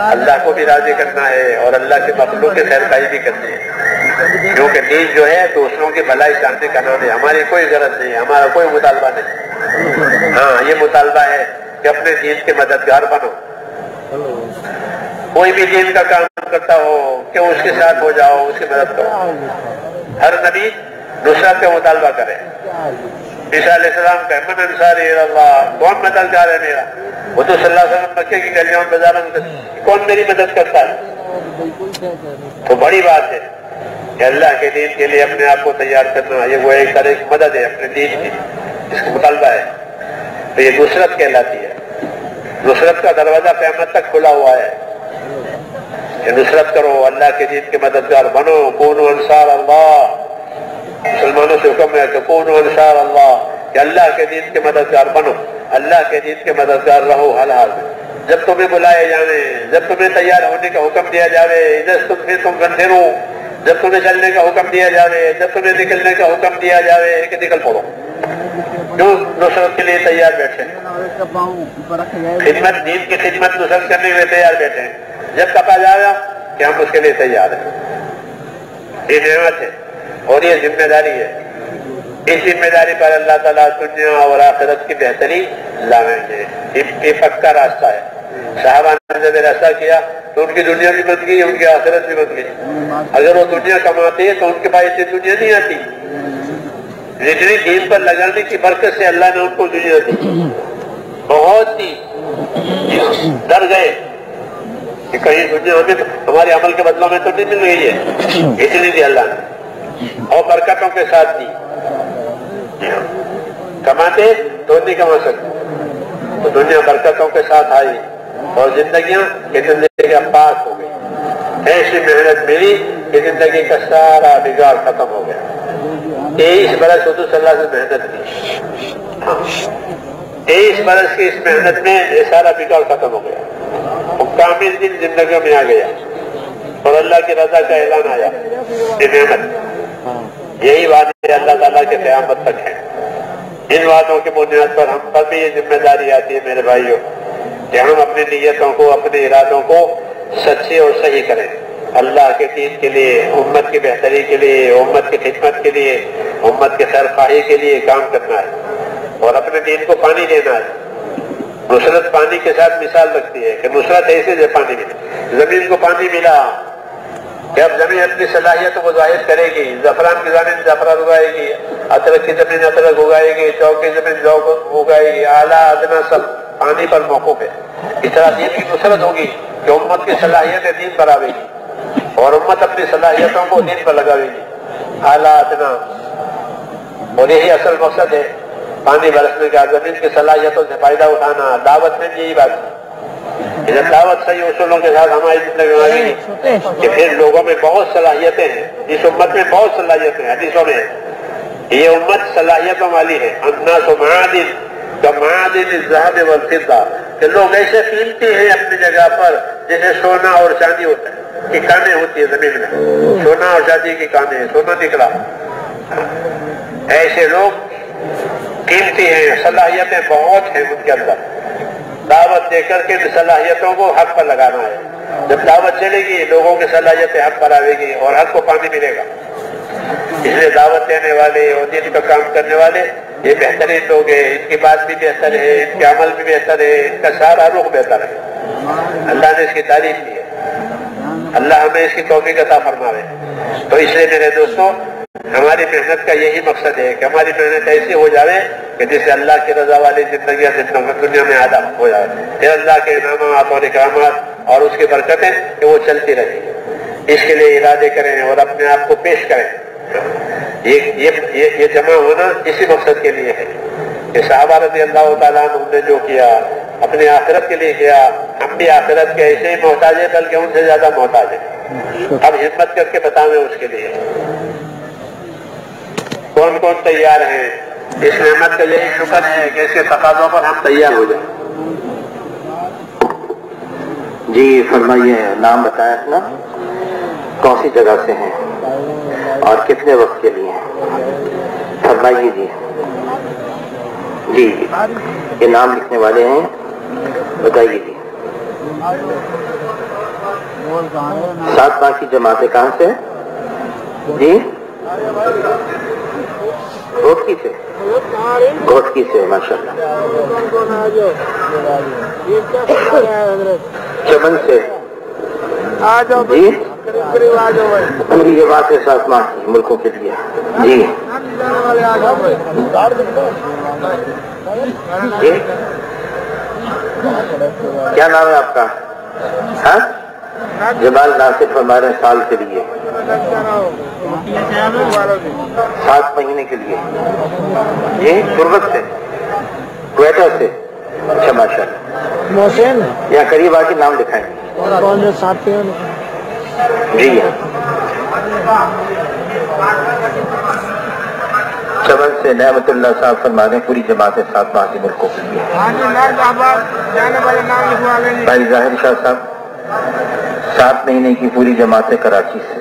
اللہ کو بھی راضی کرنا ہے اور اللہ کے مخلوق کے خیر خواہی بھی کرنی ہے. کیونکہ دین جو ہے دوسروں کی بھلائی چاہنے کا نام ہے, ہماری کوئی غرض نہیں, ہمارا کوئی مطالبہ نہیں. ہاں یہ مطالبہ ہے کہ اپنے دین کے مددگار بنو. کوئی بھی دین کا کام کرتا ہو کہ اس کے ساتھ ہو جاؤ, اس کی مدد کرو. ہر نبی نصرت کا مطالبہ کرے. عیسیٰ علیہ السلام کا من انصاری اللہ, کون مددگار ہے میرا. وہ تو صلی اللہ علیہ وسلم مکے کی گلیوں میں بازاروں میں کون میری مدد کرتا ہے. تو بڑی بات ہے کہ اللہ کے دین کے لیے اپنے آپ کو تیار کرنا, یہ وہ ایک طرح کی مدد ہے اپنے دین کی, اس کا مطالبہ ہے. تو یہ نصرت کہلاتی ہے. نصرت کا دروازہ قیامت تک کھلا ہوا ہے کہ نصرت کرو, اللہ کے دین کے مددگار بنو. کونوا انصار اللہ, مسلمانوں سے حکم ہے کہ کونوا انصار اللہ, کہ اللہ کے دین کے مددگار بنو, اللہ کے دین کے مددگار رہو ہر حال میں. جب تمہیں بلائے جانے, جب تمہیں تیار ہونے کا حکم دیا جاوے, تم گندھرو, جب تمہیں چلنے کا حکم دیا جاوے, جب تمہیں نکلنے کا حکم دیا جاوے کہ نکل پڑو. جو نصرت کے لیے تیار بیٹھے, خدمت, دین کی خدمت نصرت کرنے کے لیے تیار بیٹھے ہیں. جب کہا جائے گا کہ ہم اس کے لیے تیار ہیں. یہ نعمت ہے اور یہ ذمہ داری ہے. اس ذمہ داری پر اللہ تعالیٰ دنیا اور آخرت کی بہتری لائیں گے. یہ پکا راستہ ہے. صحابہ نے جب ایسا کیا تو ان کی دنیا بھی بن گئی, ان کی آخرت بھی بن گئی. اگر وہ دنیا کماتے تو ان کے پاس اتنی دنیا نہیں آتی. جتنی دین پر لگانے کی برکت سے اللہ نے ان کو دنیا دی, بہت دی. ڈر گئے کہ کہیں دنیا ہمیں ہمارے عمل کے بدلوں میں تو نہیں مل رہی ہے, اتنی دی اللہ نے, اور برکتوں کے ساتھ دی. کماتے تو نہیں کما سکتے, تو دنیا برکتوں کے ساتھ آئی اور زندگیاں پاک ہو گئی. ایسی محنت ملی کہ زندگی کا سارا بگاڑ ختم ہو گیا. 23 برس حضور صلی اللہ علیہ وسلم محنت کی, 23 برس کی اس محنت میں یہ سارا بگاڑ ختم ہو گیا. وہ کامل دن زندگیوں میں آ گیا اور اللہ کی رضا کا اعلان آیا. یہ نعمت, یہی بات ہے اللہ تعالیٰ کے قیامت تک ہے. ان باتوں کی بنیاد پر ہم پر بھی یہ ذمہ داری آتی ہے میرے بھائیوں کہ ہم اپنی نیتوں کو, اپنے ارادوں کو سچے اور صحیح کریں. اللہ کے دین کے لیے, امت کی بہتری کے لیے, امت کی خدمت کے لیے, امت کی خیر خواہی کے لیے کام کرنا ہے اور اپنے دین کو پانی دینا ہے. نصرت پانی کے ساتھ مثال رکھتی ہے کہ نصرت ایسے جو پانی ملا. زمین کو پانی ملا کہ اب زمین اپنی صلاحیتوں کو ظاہر کرے گی. زعفران کی زمین زعفران اگائے گی, ادرک کی زمین ادرک اگائے گی, جو کی زمین جو اگائے گی. اعلیٰ ادنا سب پانی پر موقوف ہے. اس طرح دین کی نصرت ہوگی کہ امت کی صلاحیتیں دین پر آوے گی اور امت اپنی صلاحیتوں کو دین پر لگاوے گی. اعلیٰ ادنا, اور یہی اصل مقصد ہے پانی برسنے کا, زمین کی صلاحیتوں سے فائدہ اٹھانا. دعوت میں یہی بات ہے. جب دعوت صحیح اصولوں کے ساتھ ہماری زندگی میں کہ پھر لوگوں میں بہت صلاحیتیں ہیں, اس امت میں بہت صلاحیتیں ہیں. حدیثوں میں یہ امت صلاحیتوں والی ہے. الناس معادن کمعادن الذهب والفضة, کہ لوگ ایسے قیمتی ہیں اپنی جگہ پر جیسے سونا اور چاندی ہوتا ہے. کی کانیں ہوتی ہے زمین میں, سونا اور چاندی کی کانیں, سونا نکلا. ایسے لوگ قیمتی ہیں, صلاحیتیں بہت ہیں ان کے اندر. دعوت دے کر کے صلاحیتوں کو حق پر لگانا ہے. جب دعوت چلے گی لوگوں کی صلاحیت حق پر آئے گی اور حق کو پانی ملے گا. اس لیے دعوت دینے والے اور دین کا کام کرنے والے یہ بہترین لوگ ہیں. ان کی بات بھی بہتر ہے, ان کے عمل بھی بہتر ہے, ان کا سارا رخ بہتر ہے. اللہ نے اس کی تعریف کی ہے. اللہ ہمیں اس کی توفیق عطا فرمائے. تو اس لیے میرے دوستوں ہماری محنت کا یہی مقصد ہے کہ ہماری محنت ایسی ہو جائے کہ جس سے اللہ کی رضا والی زندگیاں دنیا میں ادا ہو جائے, پھر اللہ کے انعامات اور اکرامات اور اس کی برکتیں کہ وہ چلتی رہے. اس کے لیے ارادے کریں اور اپنے آپ کو پیش کریں. یہ جمع ہونا اسی مقصد کے لیے ہے کہ صحابہ رضی اللہ تعالیٰ عنہ نے جو کیا اپنی آخرت کے لیے کیا, ہم بھی آخرت کے ایسے ہی محتاج ہیں بلکہ ان سے زیادہ محتاج ہیں. اب ہمت کر کے بتاویں اس کے لیے کون کون تیار ہیں. اس نعمت کا یہی شکر ہے کہ اس کے تقاضوں پر ہم تیار ہو جائیں. جی فرمائیے, نام بتائیں اپنا, کون سی جگہ سے ہیں اور کتنے وقت کے لیے ہیں, فرمائیے. جی یہ نام لکھنے والے ہیں, بتائیے. جی 7 ماہ کی جماعتیں کہاں سے؟ جی گھوٹکی سے, ماشاء اللہ. چمن سے. جی پوری جماعت 7 ماہ کی ملکوں کے لیے. جی جی کیا نام ہے آپ کا؟ ہاں جمال ناصر ہمارے سال کے لیے 7 مہینے کے لیے. جی غربت سے, کوئٹہ سے. اچھا ماشاء اللہ. محسن یہاں قریب آ کے نام لکھائیں گے. جی چمن سے نعمت اللہ صاحب فرما رہے ہیں پوری جماعت 7 ماہ کے ملکوں کے لیے. بھائی ظاہر شاہ صاحب 7 مہینے کی پوری جماعت کراچی سے.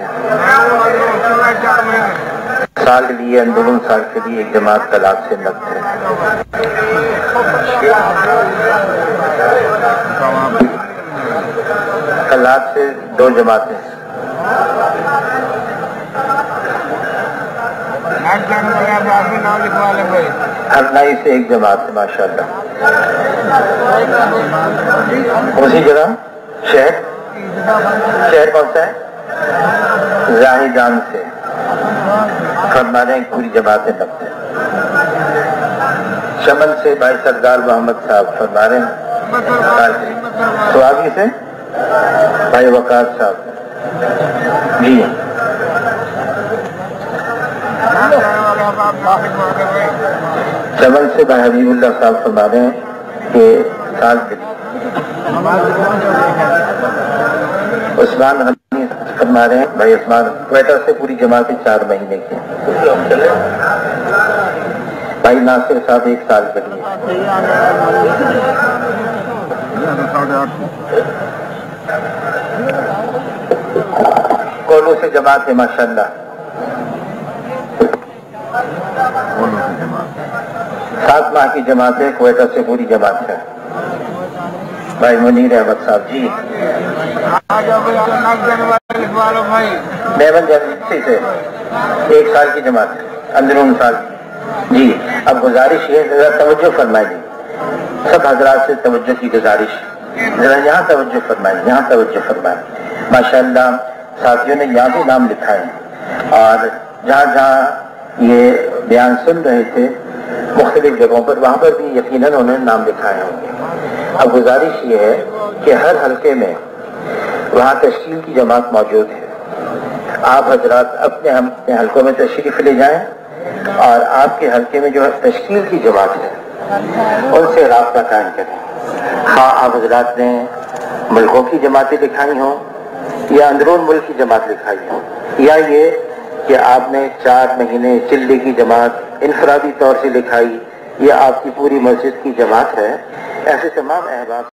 سال کے لیے اندرون سال کے لیے ایک جماعت کلاک سے لگتے ہیں. کلاک سے 2 جماعتیں. ہرنائی سے 1 جماعت ہے ماشاء اللہ. اسی جگہ شہر کون سا ہے؟ راہی جان سے فرما رہے ہیں پوری جماعتیں لگتے ہیں. شمل سے بھائی سردار محمد صاحب فرما رہے ہیں. سواگی سے بھائی وقار صاحب. جی چمن سے بھائی حبیب اللہ صاحب فرما رہے ہیں کہ سال کے لیے. عثمان حنی فرما رہے ہیں بھائی عثمان کوئٹہ سے پوری جماعت 4 مہینے کی. بھائی ناصر صاحب 1 سال کے لیے. کولو سے جماعت ہے ماشاء اللہ. 7 ماہ کی جماعت ہے کوئٹہ سے پوری جماعت ہے. بھائی منیر احمد صاحب. جی نیون جنسی سے 1 سال کی جماعت ہے, اندرون سال. جی اب گزارش ہے ذرا توجہ فرمائیں. سب حضرات سے توجہ کی گزارش, ذرا یہاں توجہ فرمائیں, یہاں توجہ فرمائیں. ماشاء اللہ ساتھیوں نے یہاں بھی نام لکھا ہے اور جہاں جہاں یہ بیان سن رہے تھے مختلف جگہوں پر وہاں پر بھی یقیناً انہوں نے نام لکھائے ہوں گے. اب گزارش یہ ہے کہ ہر حلقے میں وہاں تشکیل کی جماعت موجود ہے. آپ حضرات اپنے حلقوں میں تشریف لے جائیں اور آپ کے حلقے میں جو تشکیل کی جماعت ہے ان سے رابطہ قائم کریں. ہاں آپ حضرات نے ملکوں کی جماعتیں لکھائی ہوں یا اندرون ملک کی جماعت لکھائی ہوں, یا یہ کہ آپ نے 4 مہینے چلی کی جماعت انفرادی طور سے لکھائی, یہ آپ کی پوری مسجد کی جماعت ہے. ایسے تمام احباب